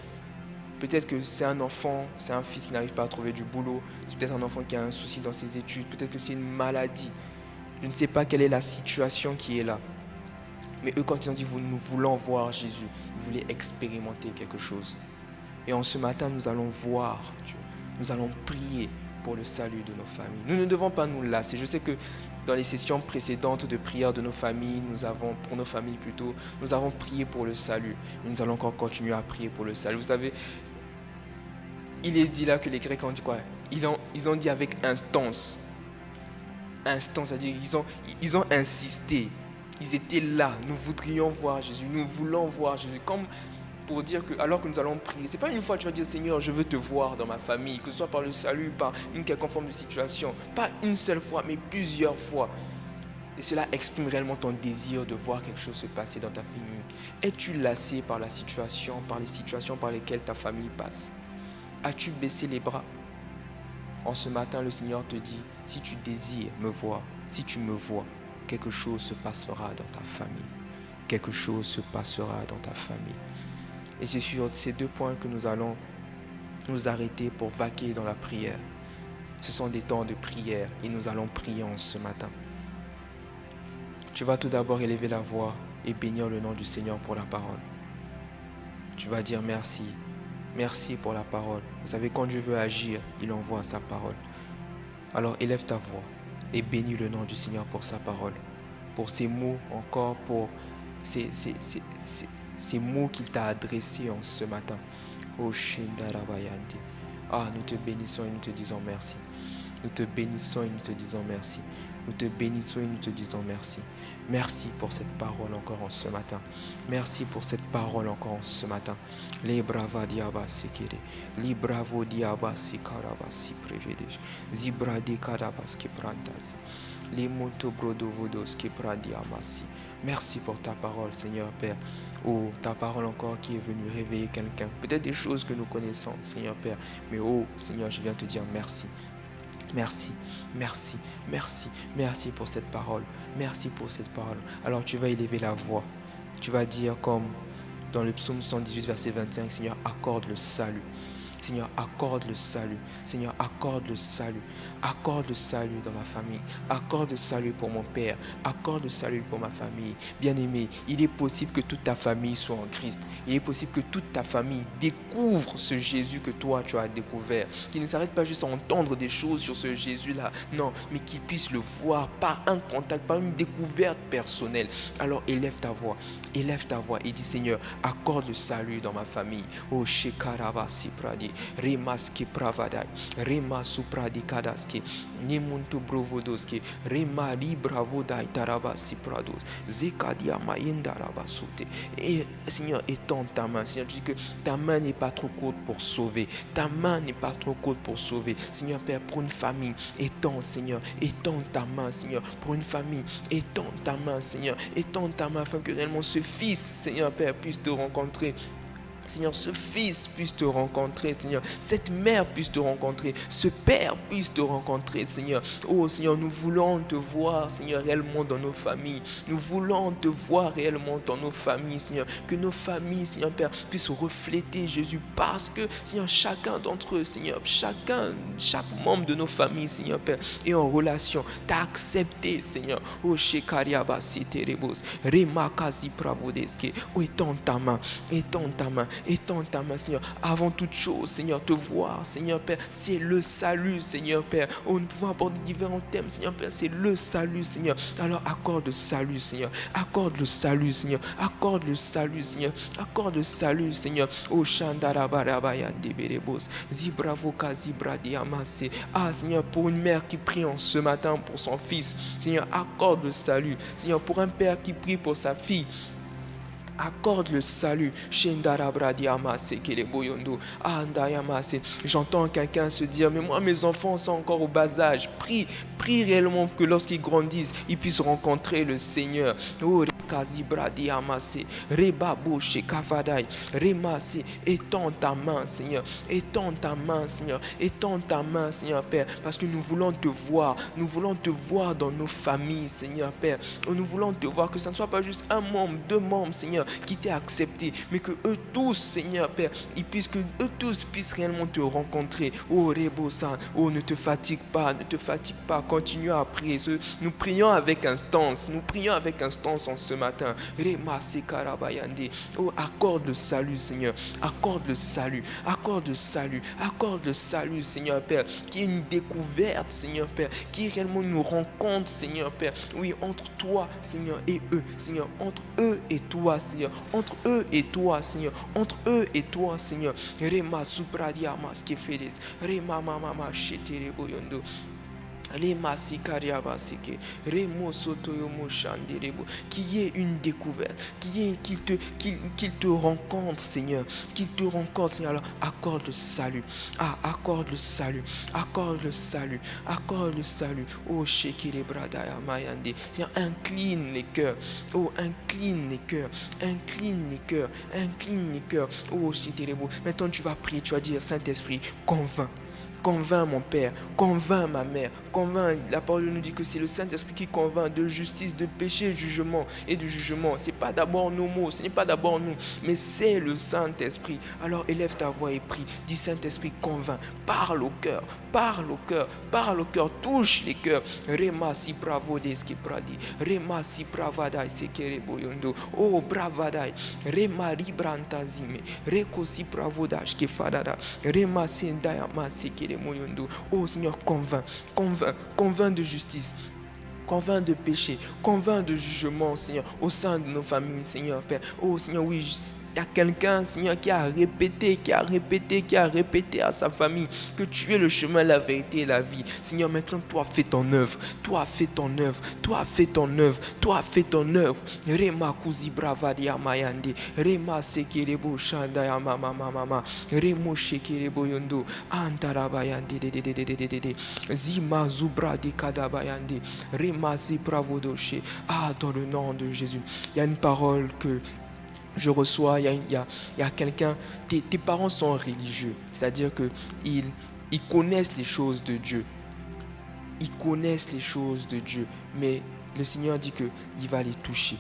Peut-être que c'est un enfant, c'est un fils qui n'arrive pas à trouver du boulot. C'est peut-être un enfant qui a un souci dans ses études. Peut-être que c'est une maladie. Je ne sais pas quelle est la situation qui est là. Mais eux, quand ils ont dit « nous voulons voir Jésus », ils voulaient expérimenter quelque chose. Et en ce matin, nous allons voir Dieu. Nous allons prier pour le salut de nos familles. Nous ne devons pas nous lasser. Je sais que dans les sessions précédentes de prière de nos familles, pour nos familles plutôt, nous avons prié pour le salut. Nous allons encore continuer à prier pour le salut. Vous savez, il est dit là que les Grecs ont dit quoi? Ils ont dit avec instance. Instance, c'est-à-dire ils ont insisté. Ils étaient là. Nous voudrions voir Jésus. Nous voulons voir Jésus. Comme pour dire que alors que nous allons prier, c'est pas une fois que tu vas dire Seigneur, je veux te voir dans ma famille, que ce soit par le salut, par une quelconque forme de situation, pas une seule fois, mais plusieurs fois. Et cela exprime réellement ton désir de voir quelque chose se passer dans ta famille. Es-tu lassé par la situation, par les situations par lesquelles ta famille passe? As-tu baissé les bras? En ce matin, le Seigneur te dit, si tu désires me voir, si tu me vois, quelque chose se passera dans ta famille. Quelque chose se passera dans ta famille. Et c'est sur ces deux points que nous allons nous arrêter pour vaquer dans la prière. Ce sont des temps de prière et nous allons prier en ce matin. Tu vas tout d'abord élever la voix et bénir le nom du Seigneur pour la parole. Tu vas dire merci. Merci pour la parole. Vous savez, quand Dieu veut agir, il envoie sa parole. Alors élève ta voix et bénis le nom du Seigneur pour sa parole. Pour ces mots encore, pour ces mots qu'il t'a adressés en ce matin. Oh Shindarabayandi. Ah, nous te bénissons et nous te disons merci. Nous te bénissons et nous te disons merci. Nous te bénissons et nous te disons merci. Merci pour cette parole encore en ce matin. Merci pour cette parole encore en ce matin. Les brava diabasi kere. Li bravo diabasi karabasi prevedesh. Zibradi karabas ki prantas. Les moto brodo vodos qui pradiamasi. Merci pour ta parole, Seigneur Père. Oh, ta parole encore qui est venue réveiller quelqu'un. Peut-être des choses que nous connaissons, Seigneur Père. Mais oh, Seigneur, je viens te dire merci. Merci, merci, merci, merci pour cette parole. Merci pour cette parole. Alors tu vas élever la voix. Tu vas dire comme dans le psaume 118, verset 25, Seigneur, accorde le salut. Seigneur, accorde le salut. Seigneur, accorde le salut. Accorde le salut dans ma famille. Accorde le salut pour mon père. Accorde le salut pour ma famille. Bien-aimé, il est possible que toute ta famille soit en Christ. Il est possible que toute ta famille découvre ce Jésus que toi tu as découvert. Qu'il ne s'arrête pas juste à entendre des choses sur ce Jésus-là. Non, mais qu'il puisse le voir par un contact, par une découverte personnelle. Alors élève ta voix et dis Seigneur, accorde le salut dans ma famille. Oh, Shekarabasi Pradi. Remaski pravadai, Rema supradikadaski, Nimuntu brovodoski, Rema libravodai tarabasi prados, Zekadia mayendarabasute. Et Seigneur, étends ta main. Seigneur, tu dis que ta main n'est pas trop courte pour sauver. Ta main n'est pas trop courte pour sauver. Seigneur Père, pour une famille, étends, Seigneur, étends ta main, Seigneur, pour une famille, étends ta main, Seigneur, étends ta main afin que réellement ce fils, Seigneur Père, puisse te rencontrer. Seigneur, ce fils puisse te rencontrer, Seigneur. Cette mère puisse te rencontrer. Ce père puisse te rencontrer, Seigneur. Oh, Seigneur, nous voulons te voir, Seigneur, réellement dans nos familles. Nous voulons te voir réellement dans nos familles, Seigneur. Que nos familles, Seigneur Père, puissent refléter Jésus. Parce que, Seigneur, chacun d'entre eux, Seigneur, chaque membre de nos familles, Seigneur Père, est en relation. T'as accepté, Seigneur. Oh, Shekariaba, Siterebos, Remakazi Pravodeske. Oh, étends ta main, étends ta main. Étends ta main, Seigneur. Avant toute chose, Seigneur, te voir, Seigneur Père, c'est le salut, Seigneur Père. Oh, nous pouvons aborder différents thèmes, Seigneur Père, c'est le salut, Seigneur. Alors accorde le salut, Seigneur. Accorde le salut, Seigneur. Accorde le salut, Seigneur. Accorde le salut, Seigneur. Oh, Shandarabarabaya Deberebos, Zibravoka Zibradiamase. Ah, Seigneur, pour une mère qui prie en ce matin pour son fils, Seigneur, accorde le salut. Seigneur, pour un père qui prie pour sa fille, accorde le salut. J'entends quelqu'un se dire, mais moi mes enfants sont encore au bas âge. Prie réellement que lorsqu'ils grandissent, ils puissent rencontrer le Seigneur. Oh, étends ta main, Seigneur. Étends ta main, Seigneur. Étends ta main, Seigneur Père, parce que nous voulons te voir. Nous voulons te voir dans nos familles, Seigneur Père. Nous voulons te voir, que ce ne soit pas juste un membre, deux membres, Seigneur, qui t'aient accepté, mais que eux tous, Seigneur Père, que eux tous puissent réellement te rencontrer. Oh, Rebosa, oh, ne te fatigue pas, continue à prier. Nous prions avec instance, en ce matin. Oh, accorde le salut, Seigneur, accorde le salut, Seigneur Père, qui est une découverte, Seigneur Père, qui réellement nous rencontre, Seigneur Père, oui, entre toi, Seigneur, et eux, Seigneur, entre eux et toi, Seigneur, entre eux et toi, Seigneur, entre eux et toi, Seigneur. Rema supradia maskefeles, Rema mama shetere boyondo. Qu'il y ait une découverte, qu'il te rencontre, Seigneur, alors accorde le salut, accorde le salut, oh Shekere Bradaya Mayande. Seigneur, incline les cœurs, oh incline les cœurs, oh Shiterebo. Maintenant tu vas prier, tu vas dire, Saint-Esprit, convainc mon Père, convainc ma mère, convainc. La parole nous dit que c'est le Saint-Esprit qui convainc de justice, de péché, de jugement. Ce n'est pas d'abord nos mots, ce n'est pas d'abord nous, mais c'est le Saint-Esprit. Alors élève ta voix et prie. Dis, Saint-Esprit, convainc, parle au cœur, touche les cœurs. Rema si bravo deski pradi, rema si bravadai sekere boyondo, oh bravadai, rema librantazime, reko si bravodage ke fadada, rema sendaya ma sekere. Oh Seigneur, convainc de justice, convainc de péché, convainc de jugement, Seigneur, au sein de nos familles, Seigneur Père. Oh Seigneur, oui, il y a quelqu'un, Seigneur, qui a répété à sa famille que tu es le chemin, la vérité et la vie. Seigneur, maintenant, toi, fais ton œuvre. Rema kuzi bravadi amayande, rema sekerebo shanda ya mama, remo shekerebo yondo, antarabayande de zima zubra de kadabayande, rema si bravodoche. Dans le nom de Jésus. Il y a une parole que je reçois, il y a quelqu'un, tes parents sont religieux, c'est-à-dire qu'ils connaissent les choses de Dieu. Mais le Seigneur dit qu'il va les toucher.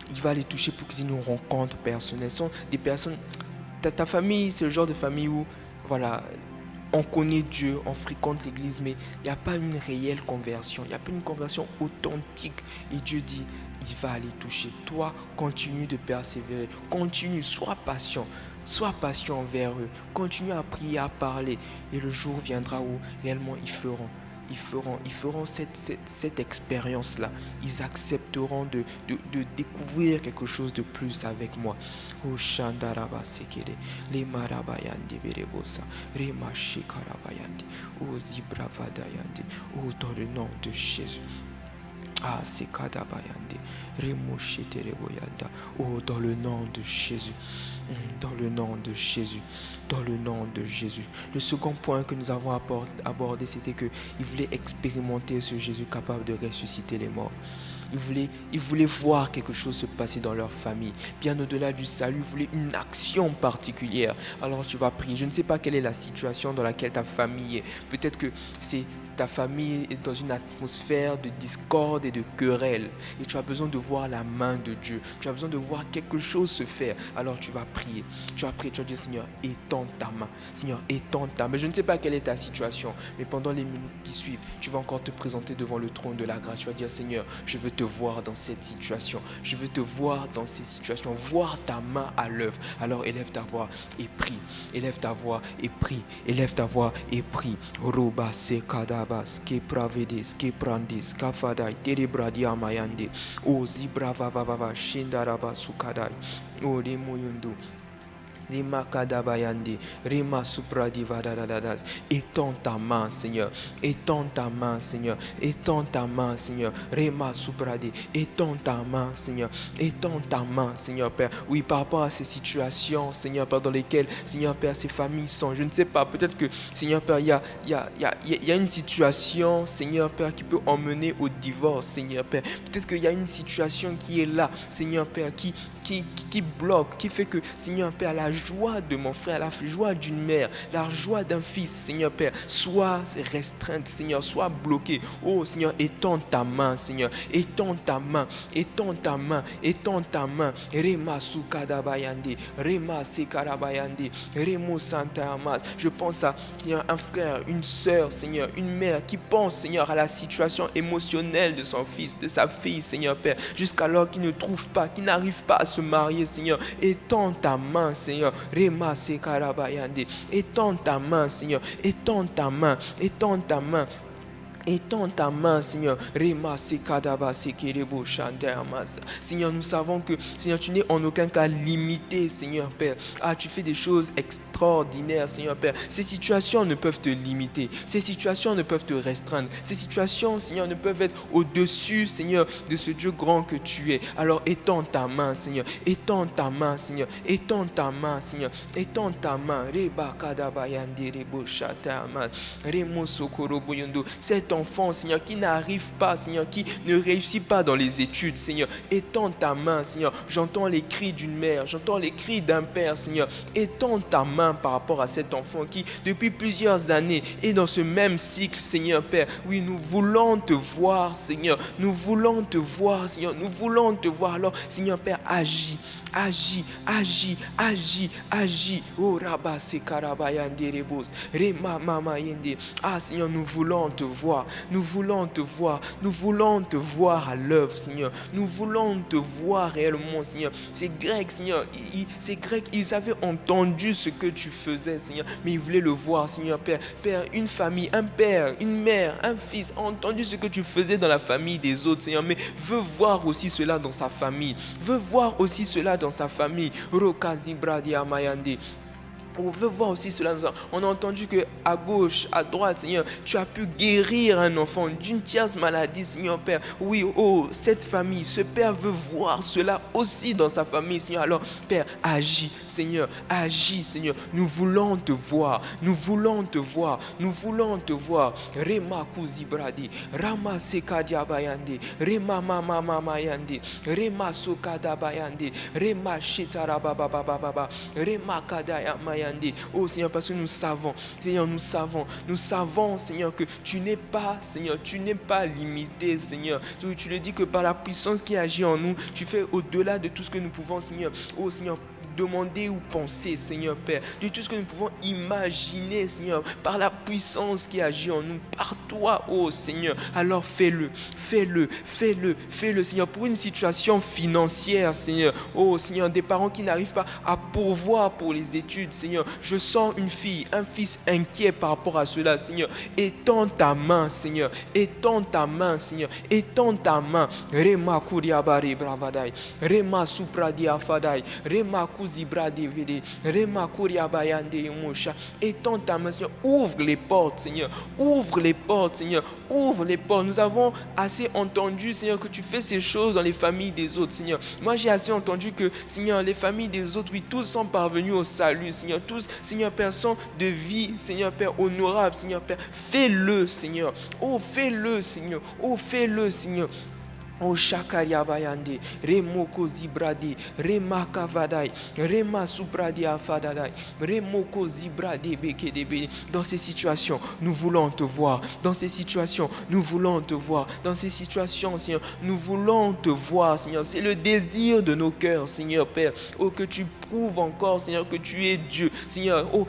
Il va les toucher pour qu'ils aient une rencontre personnelle. Ce sont des personnes, ta famille, c'est le genre de famille où, voilà, on connaît Dieu, on fréquente l'église, mais il n'y a pas une réelle conversion, il n'y a pas une conversion authentique. Et Dieu dit, il va les toucher. Toi, continue de persévérer, sois patient envers eux, continue à prier, à parler, et le jour viendra où réellement ils feront ils feront cette expérience-là. Ils accepteront de découvrir quelque chose de plus avec moi. Oh Shandaraba Sekere, les Marabayandi Berebosa, Rema Shekarabayandi, oh Zibravadayandi, oh dans le nom de Jésus. Ah, c'est Kadabayande, Remoshetereboyanda. Oh, dans le nom de Jésus. Dans le nom de Jésus. Dans le nom de Jésus. Le second point que nous avons abordé, c'était qu'il voulait expérimenter ce Jésus capable de ressusciter les morts. Ils voulaient voir quelque chose se passer dans leur famille. Bien au-delà du salut, ils voulaient une action particulière. Alors tu vas prier. Je ne sais pas quelle est la situation dans laquelle ta famille est. Peut-être que ta famille est dans une atmosphère de discorde et de querelle. Et tu as besoin de voir la main de Dieu. Tu as besoin de voir quelque chose se faire. Alors tu vas prier. Tu vas prier, tu vas dire Seigneur, étends ta main. Seigneur, étends ta main. Je ne sais pas quelle est ta situation. Mais pendant les minutes qui suivent, tu vas encore te présenter devant le trône de la grâce. Tu vas dire Seigneur, je veux te voir dans cette situation. Je veux te voir dans ces situations. Voir ta main à l'œuvre. Alors élève ta voix et prie. Élève ta voix et prie. Élève ta voix et prie. Roba se kadabas ke pravedis ke prandis kafadai terebradia mayande. O zibrava vava shindaraba sukadai. O remoyundo. Rima Kadabayandi, Rima Supradi Vadadadas. Étends ta main, Seigneur. Étends ta main, Seigneur. Étends ta main, Seigneur. Rima Supradi. Étends ta main, Seigneur. Étends ta main, Seigneur Père. Oui, par rapport à ces situations, Seigneur Père, dans lesquelles, Seigneur Père, ces familles sont. Je ne sais pas, peut-être que, Seigneur Père, il y a une situation, Seigneur Père, qui peut emmener au divorce, Seigneur Père. Peut-être qu'il y a une situation qui est là, Seigneur Père, qui bloque, qui fait que, Seigneur Père, la joie de mon frère, la joie d'une mère, la joie d'un fils, Seigneur Père, soit restreinte, Seigneur, soit bloquée. Oh Seigneur, étends ta main, Seigneur, étends ta main, étends ta main, étends ta main. Rema Sukadabayandi, Rema Sekarabayandi, Remo Santa Amas. Je pense à Seigneur, un frère, une sœur, Seigneur, une mère qui pense, Seigneur, à la situation émotionnelle de son fils, de sa fille, Seigneur Père, jusqu'alors qu'il ne trouve pas, qu'il n'arrive pas à se marier, Seigneur. Étends ta main, Seigneur. Rema Sekarabayandi. Étends ta main, Seigneur. Étends ta main. Étends ta main. Étends ta main, Seigneur. Rema Sekadaba Sekerebo Shantayamas. Seigneur, nous savons que, Seigneur, tu n'es en aucun cas limité, Seigneur Père. Ah, tu fais des choses extraordinaires, Seigneur Père. Ces situations ne peuvent te limiter. Ces situations ne peuvent te restreindre. Ces situations, Seigneur, ne peuvent être au-dessus, Seigneur, de ce Dieu grand que tu es. Alors, étends ta main, Seigneur. Étends ta main, Seigneur. Étends ta main, Seigneur. Étends ta main. Reba Kadabayandi Rebo Shantayamas. Remo Sokoroboyondo. Cet enfant, Seigneur, qui n'arrive pas, Seigneur, qui ne réussit pas dans les études, Seigneur, étends ta main, Seigneur. J'entends les cris d'une mère, j'entends les cris d'un père, Seigneur. Étends ta main par rapport à cet enfant qui, depuis plusieurs années, est dans ce même cycle, Seigneur Père. Oui, nous voulons te voir, Seigneur. Nous voulons te voir, Seigneur. Nous voulons te voir. Alors, Seigneur Père, agis. Agis, agis, agis, agis. Oh, Rabba Sekarabayande Rebos. Rema Mama Yende. Ah, Seigneur, nous voulons te voir. Nous voulons te voir. Nous voulons te voir à l'œuvre, Seigneur. Nous voulons te voir réellement, Seigneur. Ces Grecs, Seigneur, ces Grecs, ils avaient entendu ce que tu faisais, Seigneur, mais ils voulaient le voir, Seigneur Père. Père, une famille, un père, une mère, un fils a entendu ce que tu faisais dans la famille des autres, Seigneur, mais veut voir aussi cela dans sa famille. Veut voir aussi cela dans sa famille. Rokazi Bradia Mayande. On veut voir aussi cela. On a entendu que à gauche, à droite, Seigneur, tu as pu guérir un enfant d'une tierce maladie, Seigneur Père. Oui, oh, cette famille, ce Père veut voir cela aussi dans sa famille, Seigneur. Alors, Père, agis, Seigneur, agis, Seigneur. Nous voulons te voir, nous voulons te voir, nous voulons te voir. Rema Kuzibradi, Rama Sekadia Bayande, Rema Mama Mayande, Rema Sokada Bayande, Rema Shitarababa, Rema Kadaya Mayande. Oh Seigneur, parce que nous savons, Seigneur, nous savons, Seigneur, que tu n'es pas, Seigneur, tu n'es pas limité, Seigneur. Tu le dis que par la puissance qui agit en nous, tu fais au-delà de tout ce que nous pouvons, Seigneur. Oh Seigneur, demander ou penser, Seigneur Père, de tout ce que nous pouvons imaginer, Seigneur, par la puissance qui agit en nous, par toi, oh Seigneur. Alors fais-le, Seigneur, pour une situation financière, Seigneur. Oh Seigneur, des parents qui n'arrivent pas à pourvoir pour les études, Seigneur. Je sens une fille, un fils inquiet par rapport à cela, Seigneur. Étends ta main, Seigneur. Étends ta main, Seigneur. Étends ta main. Rema kuriabari bravadai. Rema supradia fadai. Rema kuzibradi vede. Rema kuriabayande yumosha. Étends ta main, Seigneur. Ouvre les portes, Seigneur. Ouvre les portes, Seigneur. Ouvre les portes. Nous avons assez entendu, Seigneur, que tu fais ces choses dans les familles des autres, Seigneur. Moi, j'ai assez entendu que, Seigneur, les familles des autres, oui, tous sont parvenus au salut, Seigneur. Tous, Seigneur Père, sont de vie, Seigneur Père, honorable, Seigneur Père. Fais-le, Seigneur. Oh, fais-le, Seigneur. Oh, fais-le, Seigneur. O Shakaria Bayande, Remoko Zibrade, Remaka Vadai, Rema Subradi Afadadai, Remoko Zibrade Bekedebe. Dans ces situations, nous voulons te voir. Dans ces situations, nous voulons te voir. Dans ces situations, Seigneur, nous voulons te voir, Seigneur. C'est le désir de nos cœurs, Seigneur Père. Oh, que tu prouves encore, Seigneur, que tu es Dieu. Seigneur, oh,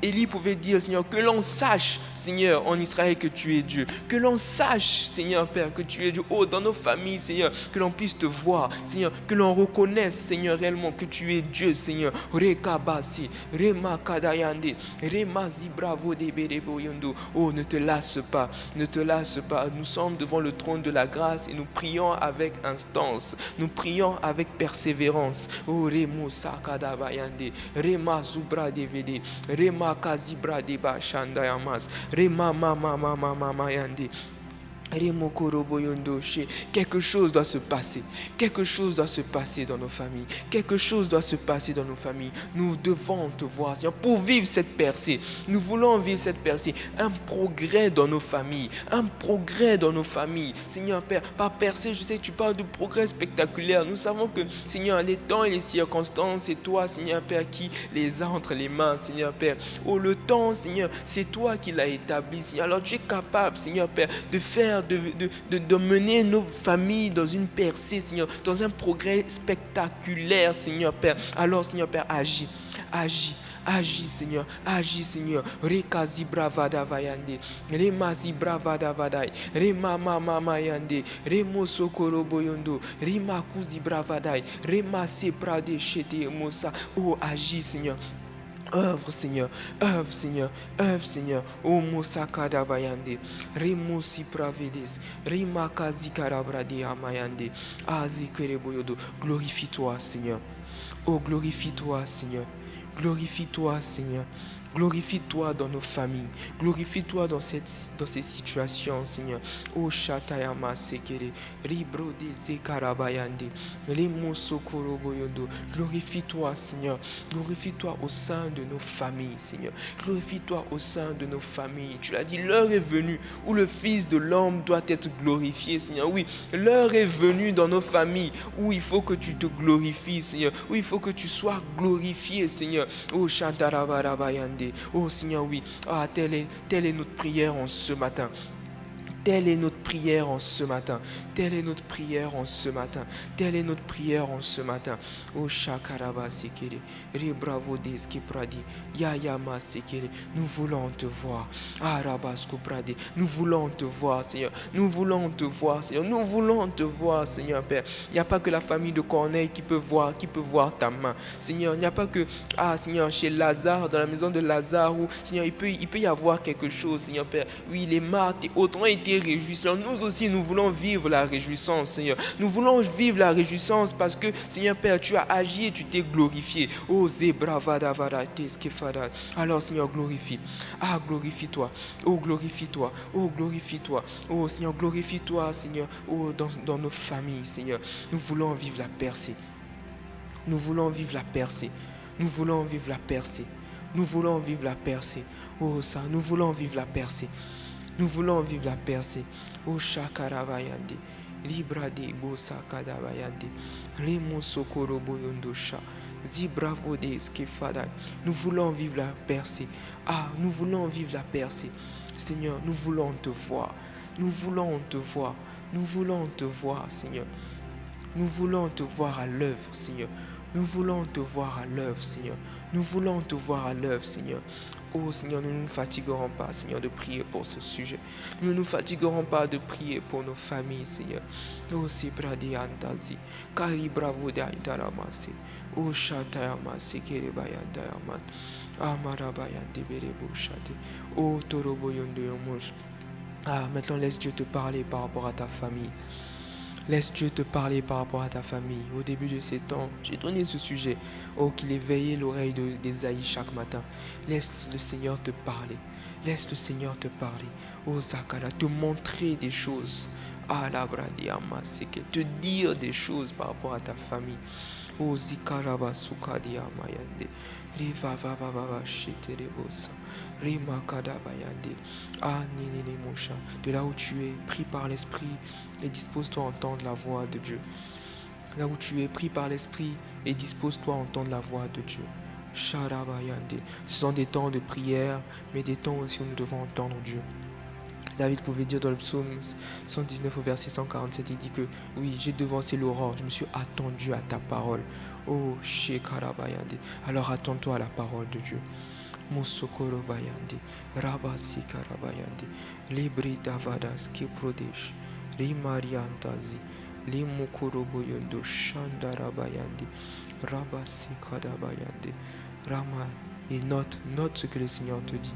Élie pouvait dire, Seigneur, que l'on sache, Seigneur, en Israël que tu es Dieu. Que l'on sache, Seigneur Père, que tu es Dieu. Oh, dans nos familles, Seigneur, que l'on puisse te voir, Seigneur, que l'on reconnaisse, Seigneur, réellement que tu es Dieu, Seigneur. Rekabasi, Rema Kadayande, Rema Zibravo de Bereboyondo. Oh, ne te lasse pas, ne te lasse pas. Nous sommes devant le trône de la grâce et nous prions avec instance. Nous prions avec persévérance. Oh, Remo Sakadabayande, Rema Zubra Devede, Rema Kazibra Deba Shandayamas, Rema Mama Yande. Quelque chose doit se passer. Quelque chose doit se passer dans nos familles. Quelque chose doit se passer dans nos familles. Nous devons te voir, Seigneur, pour vivre cette percée. Nous voulons vivre cette percée. Un progrès dans nos familles. Un progrès dans nos familles. Seigneur Père, par percée, je sais que tu parles de progrès spectaculaire. Nous savons que, Seigneur, les temps et les circonstances, c'est toi, Seigneur Père, qui les a entre les mains, Seigneur Père. Oh, le temps, Seigneur, c'est toi qui l'as établi, Seigneur. Alors tu es capable, Seigneur Père, de faire de mener nos familles dans une percée, Seigneur, dans un progrès spectaculaire, Seigneur Père. Alors, Seigneur Père, agis, Seigneur, Reka zibravada vayande, Rema zibravada vadai, Rema mama yande, Remo sokoro boyondo, Rema kuzibravadai, Rema seprade shete mosa. Oh, agis, Seigneur. Œuvre, Seigneur, O Mosakada Bayande, Remo Sipravedes, Rimaka Zikarabradi Amayande, Azikereboyodo. Glorifie-toi, Seigneur. Oh, glorifie-toi, Seigneur. Glorifie-toi, Seigneur. Glorifie-toi dans nos familles. Glorifie-toi dans ces situations, Seigneur. Oh, Shatayama Sekere, Ribrode Zekarabayande, Lemo Sokoroboyondo. Glorifie-toi, Seigneur. Glorifie-toi au sein de nos familles, Seigneur. Glorifie-toi au sein de nos familles. Tu l'as dit, l'heure est venue où le Fils de l'homme doit être glorifié, Seigneur. Oui, l'heure est venue dans nos familles où il faut que tu te glorifies, Seigneur. Où il faut que tu sois glorifié, Seigneur. Oh, Shantarabarabayande. Oh Seigneur, oui, telle est notre prière en ce matin. Telle est notre prière en ce matin. Telle est notre prière en ce matin. Telle est notre prière en ce matin. Oh Shakaraba Sekere, Rebravo Deski Pradi, Yayama Sekere. Nous voulons te voir. Arabasko Pradi. Nous voulons te voir, Seigneur. Nous voulons te voir, Seigneur. Nous voulons te voir, Seigneur Père. Il n'y a pas que la famille de Corneille qui peut voir ta main. Seigneur, il n'y a pas que, Seigneur, chez Lazare, dans la maison de Lazare, où, Seigneur, il peut y avoir quelque chose, Seigneur Père. Oui, les Marthe et autres ont été réjouissants. Nous aussi, nous voulons vivre la réjouissance, Seigneur. Nous voulons vivre la réjouissance parce que, Seigneur Père, tu as agi et tu t'es glorifié. Oh, Zebravadavada, Teskefada. Alors, Seigneur, glorifie. Glorifie-toi. Oh, glorifie-toi. Oh, glorifie-toi. Oh, Seigneur, glorifie-toi, Seigneur. Oh, dans nos familles, Seigneur. Nous voulons vivre la percée. Nous voulons vivre la percée. Nous voulons vivre la percée. Nous voulons vivre la percée. Oh, ça, nous voulons vivre la percée. Nous voulons vivre la percée. Oh, Shakaravayande, Librade Bosakadabayande, Remo Sokoro Boyondosha, Zibravode Skefada. Nous voulons vivre la percée. Nous voulons vivre la percée. Seigneur, nous voulons te voir. Nous voulons te voir. Nous voulons te voir, Seigneur. Nous voulons te voir à l'œuvre, Seigneur. Nous voulons te voir à l'œuvre, Seigneur. Nous voulons te voir à l'œuvre, Seigneur. Oh Seigneur, nous ne nous fatiguerons pas, Seigneur, de prier pour ce sujet. Nous ne nous fatiguerons pas de prier pour nos familles, Seigneur. Oh Sibradi Antazi, Kari Bravo Daitaramasi, Oh Shatayamasi Kiribayandayamas, Amarabayandi Bereboshate, Oh Toroboyondo Yomush. Ah, maintenant laisse Dieu te parler par rapport à ta famille. Laisse Dieu te parler par rapport à ta famille. Au début de ces temps, j'ai donné ce sujet. Oh, qu'il éveille l'oreille d'Ésaïe chaque matin. Laisse le Seigneur te parler. Laisse le Seigneur te parler. Oh, Zakara, te montrer des choses. Ah, la bradiama, c'est que te dire des choses par rapport à ta famille. Oh, Zikaraba Sukadiama Yande. Riva Vava Vava Sheterebosa. Rima Kadabayande. Ah, Nini Mosha. De là où tu es, prie par l'Esprit et dispose-toi à entendre la voix de Dieu. Là où tu es, prie par l'Esprit et dispose-toi à entendre la voix de Dieu. Sharabayande. Ce sont des temps de prière, mais des temps aussi où nous devons entendre Dieu. David pouvait dire dans le psaume 119 au verset 147, il dit que oui, j'ai devancé l'aurore, je me suis attendu à ta parole. Oh, Shekarabayande. Alors attends-toi à la parole de Dieu. Musokoro Bayande, Rabasi Karabayande, Libri Davadas Kiprodesh, Rimariantazi, Limukuro Boyondo, Shandarabayande, Rabasi Kadabayande, Rama. Et note ce que le Seigneur te dit.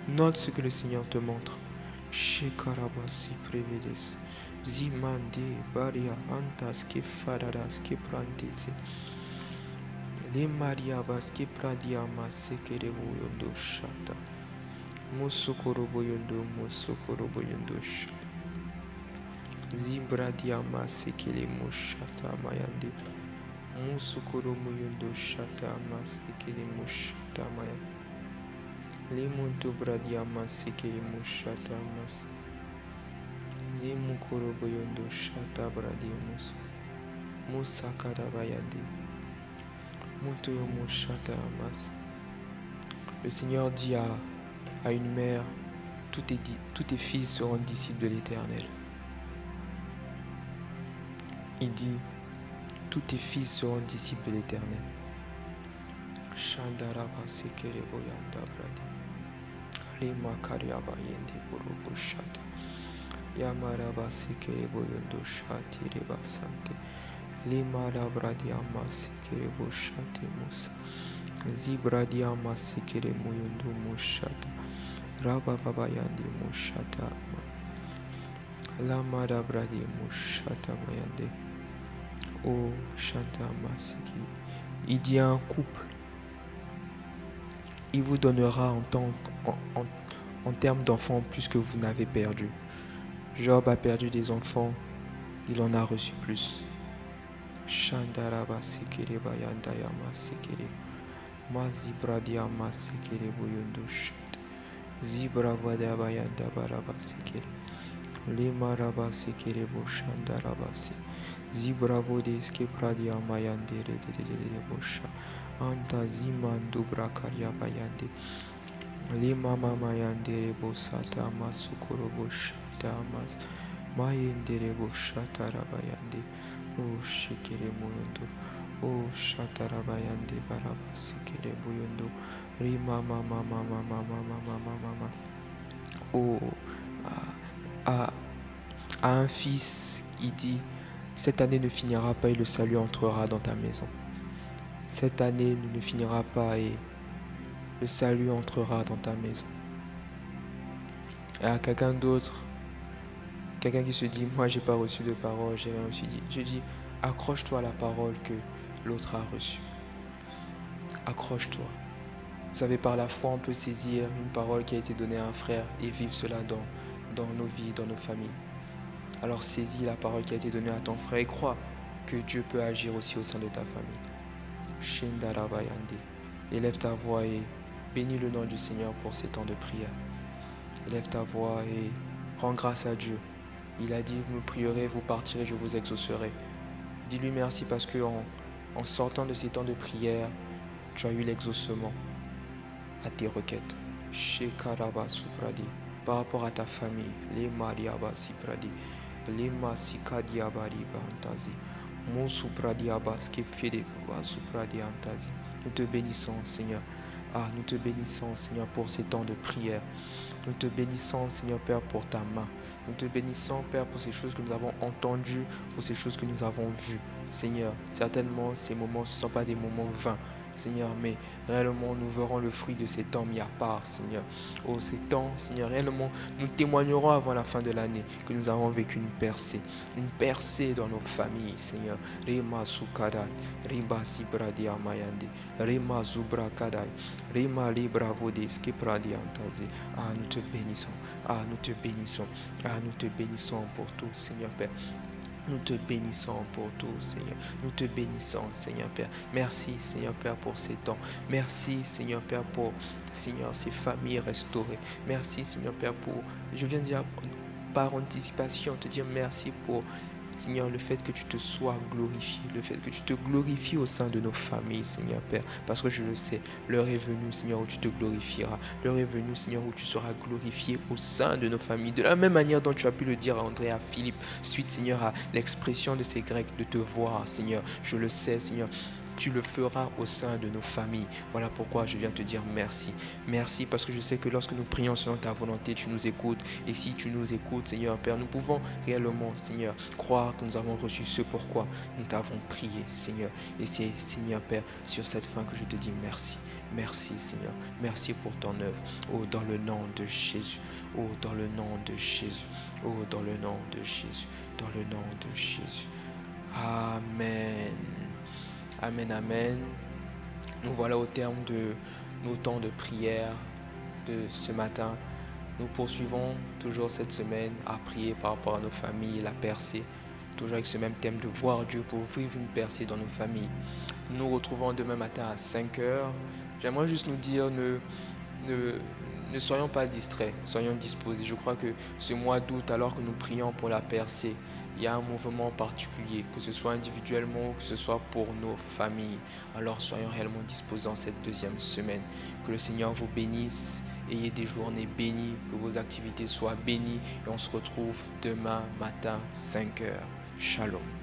Note ce que le Seigneur te montre. Shekarabasi Prevedes, Zimande, Baria, Antas, Kefaradas, Keprantese. Les Mariabas qui pradiama sekerebo yondo shata. Musukoro boyondo shata. Zibradiama sekele mushata mayande. Musukoro boyondo shata masekele mushata mayande. Les munto bradiama sekele mushata mas. Les mukoro boyondo shata bradiamus. Musakada bayande. Le Seigneur dit à une mère, tous tes fils seront disciples de l'Éternel. Il dit, tous tes fils seront disciples de l'Éternel. Shandaraba sekere boyanda bradi. Lema kariaba yende borobo shata. Yamaraba sekere boyondo shati reba sante. Limara bradiama sekere boshate musa. Zibradiama sekere moyondo mushata. Raba baba yande mushata. Lamara bradi mushata mayande. Oh shanta masiki. Il dit à un couple, il vous donnera en termes d'enfants plus que vous n'avez perdu. Job a perdu des enfants, il en a reçu plus. Shandaraba sekere bayandayama sekere. Mazibradiama sekere boyondo shata. Zibravada bayanda baraba sekere. Limaraba sekere boshandaraba se. Zibravo deske pradiama yandere de bosha. Anta zimandu brakaria bayande. Lima mama yandere bosata masukoro boshata mas. Mayendere boshata rabayande. Oh shikere moyondo. Oh shatarabayande baraba sekere boyondo. Rima mama mama mama mama mama. Oh à un fils, il dit, cette année ne finira pas et le salut entrera dans ta maison. Cette année ne finira pas et le salut entrera dans ta maison. Et à quelqu'un d'autre, quelqu'un qui se dit, moi j'ai pas reçu de parole, j'ai rien reçu. Je dis, accroche-toi à la parole que l'autre a reçue. Accroche-toi. Vous savez, par la foi, on peut saisir une parole qui a été donnée à un frère et vivre cela dans nos vies, dans nos familles. Alors saisis la parole qui a été donnée à ton frère et crois que Dieu peut agir aussi au sein de ta famille. Shindarabayandi. Élève ta voix et bénis le nom du Seigneur pour ces temps de prière. Élève ta voix et rends grâce à Dieu. Il a dit, vous me prierez, vous partirez, je vous exaucerai. Dis-lui merci parce que en sortant de ces temps de prière, tu as eu l'exaucement à tes requêtes. Shekaraba Supradi. Par rapport à ta famille, les Mariaba Sipradi. Lima Sikadiabari Bantazi. Mon supradiabas qui fide supradiantazi. Nous te bénissons, Seigneur. Nous te bénissons, Seigneur, pour ces temps de prière. Nous te bénissons, Seigneur Père, pour ta main. Nous te bénissons, Père, pour ces choses que nous avons entendues, pour ces choses que nous avons vues. Seigneur, certainement, ces moments, ce ne sont pas des moments vains. Seigneur, mais réellement, nous verrons le fruit de ces temps mis à part, Seigneur. Oh, ces temps, Seigneur, réellement, nous témoignerons avant la fin de l'année que nous avons vécu une percée dans nos familles, Seigneur. Rima Sukadai, Rimba Sibradia Mayande, Rima Zubra Kadai, Rima Libra Vodes, Kipradiantazi. Nous te bénissons. Nous te bénissons. Nous te bénissons pour tout, Seigneur Père. Nous te bénissons pour tout, Seigneur. Nous te bénissons, Seigneur Père. Merci, Seigneur Père, pour ces temps. Merci, Seigneur Père, pour, Seigneur, ces familles restaurées. Merci, Seigneur Père, pour, je viens de dire par anticipation, te dire merci pour, Seigneur, le fait que tu te sois glorifié, le fait que tu te glorifies au sein de nos familles, Seigneur Père, parce que je le sais, l'heure est venue, Seigneur, où tu te glorifieras. L'heure est venue, Seigneur, où tu seras glorifié au sein de nos familles. De la même manière dont tu as pu le dire à André, à Philippe, suite, Seigneur, à l'expression de ces Grecs de te voir, Seigneur. Je le sais, Seigneur. Tu le feras au sein de nos familles. Voilà pourquoi je viens te dire merci. Merci parce que je sais que lorsque nous prions selon ta volonté, tu nous écoutes. Et si tu nous écoutes, Seigneur Père, nous pouvons réellement, Seigneur, croire que nous avons reçu ce pourquoi nous t'avons prié, Seigneur. Et c'est, Seigneur Père, sur cette fin que je te dis merci. Merci, Seigneur. Merci pour ton œuvre. Oh, dans le nom de Jésus. Oh, dans le nom de Jésus. Oh, dans le nom de Jésus. Dans le nom de Jésus. Amen. Amen, amen. Nous voilà au terme de nos temps de prière de ce matin. Nous poursuivons toujours cette semaine à prier par rapport à nos familles, la percée. Toujours avec ce même thème de voir Dieu pour vivre une percée dans nos familles. Nous nous retrouvons demain matin à 5h. J'aimerais juste nous dire, ne soyons pas distraits, soyons disposés. Je crois que ce mois d'août, alors que nous prions pour la percée, il y a un mouvement particulier, que ce soit individuellement ou que ce soit pour nos familles. Alors soyons réellement disposés en cette deuxième semaine. Que le Seigneur vous bénisse, ayez des journées bénies, que vos activités soient bénies et on se retrouve demain matin 5h. Shalom.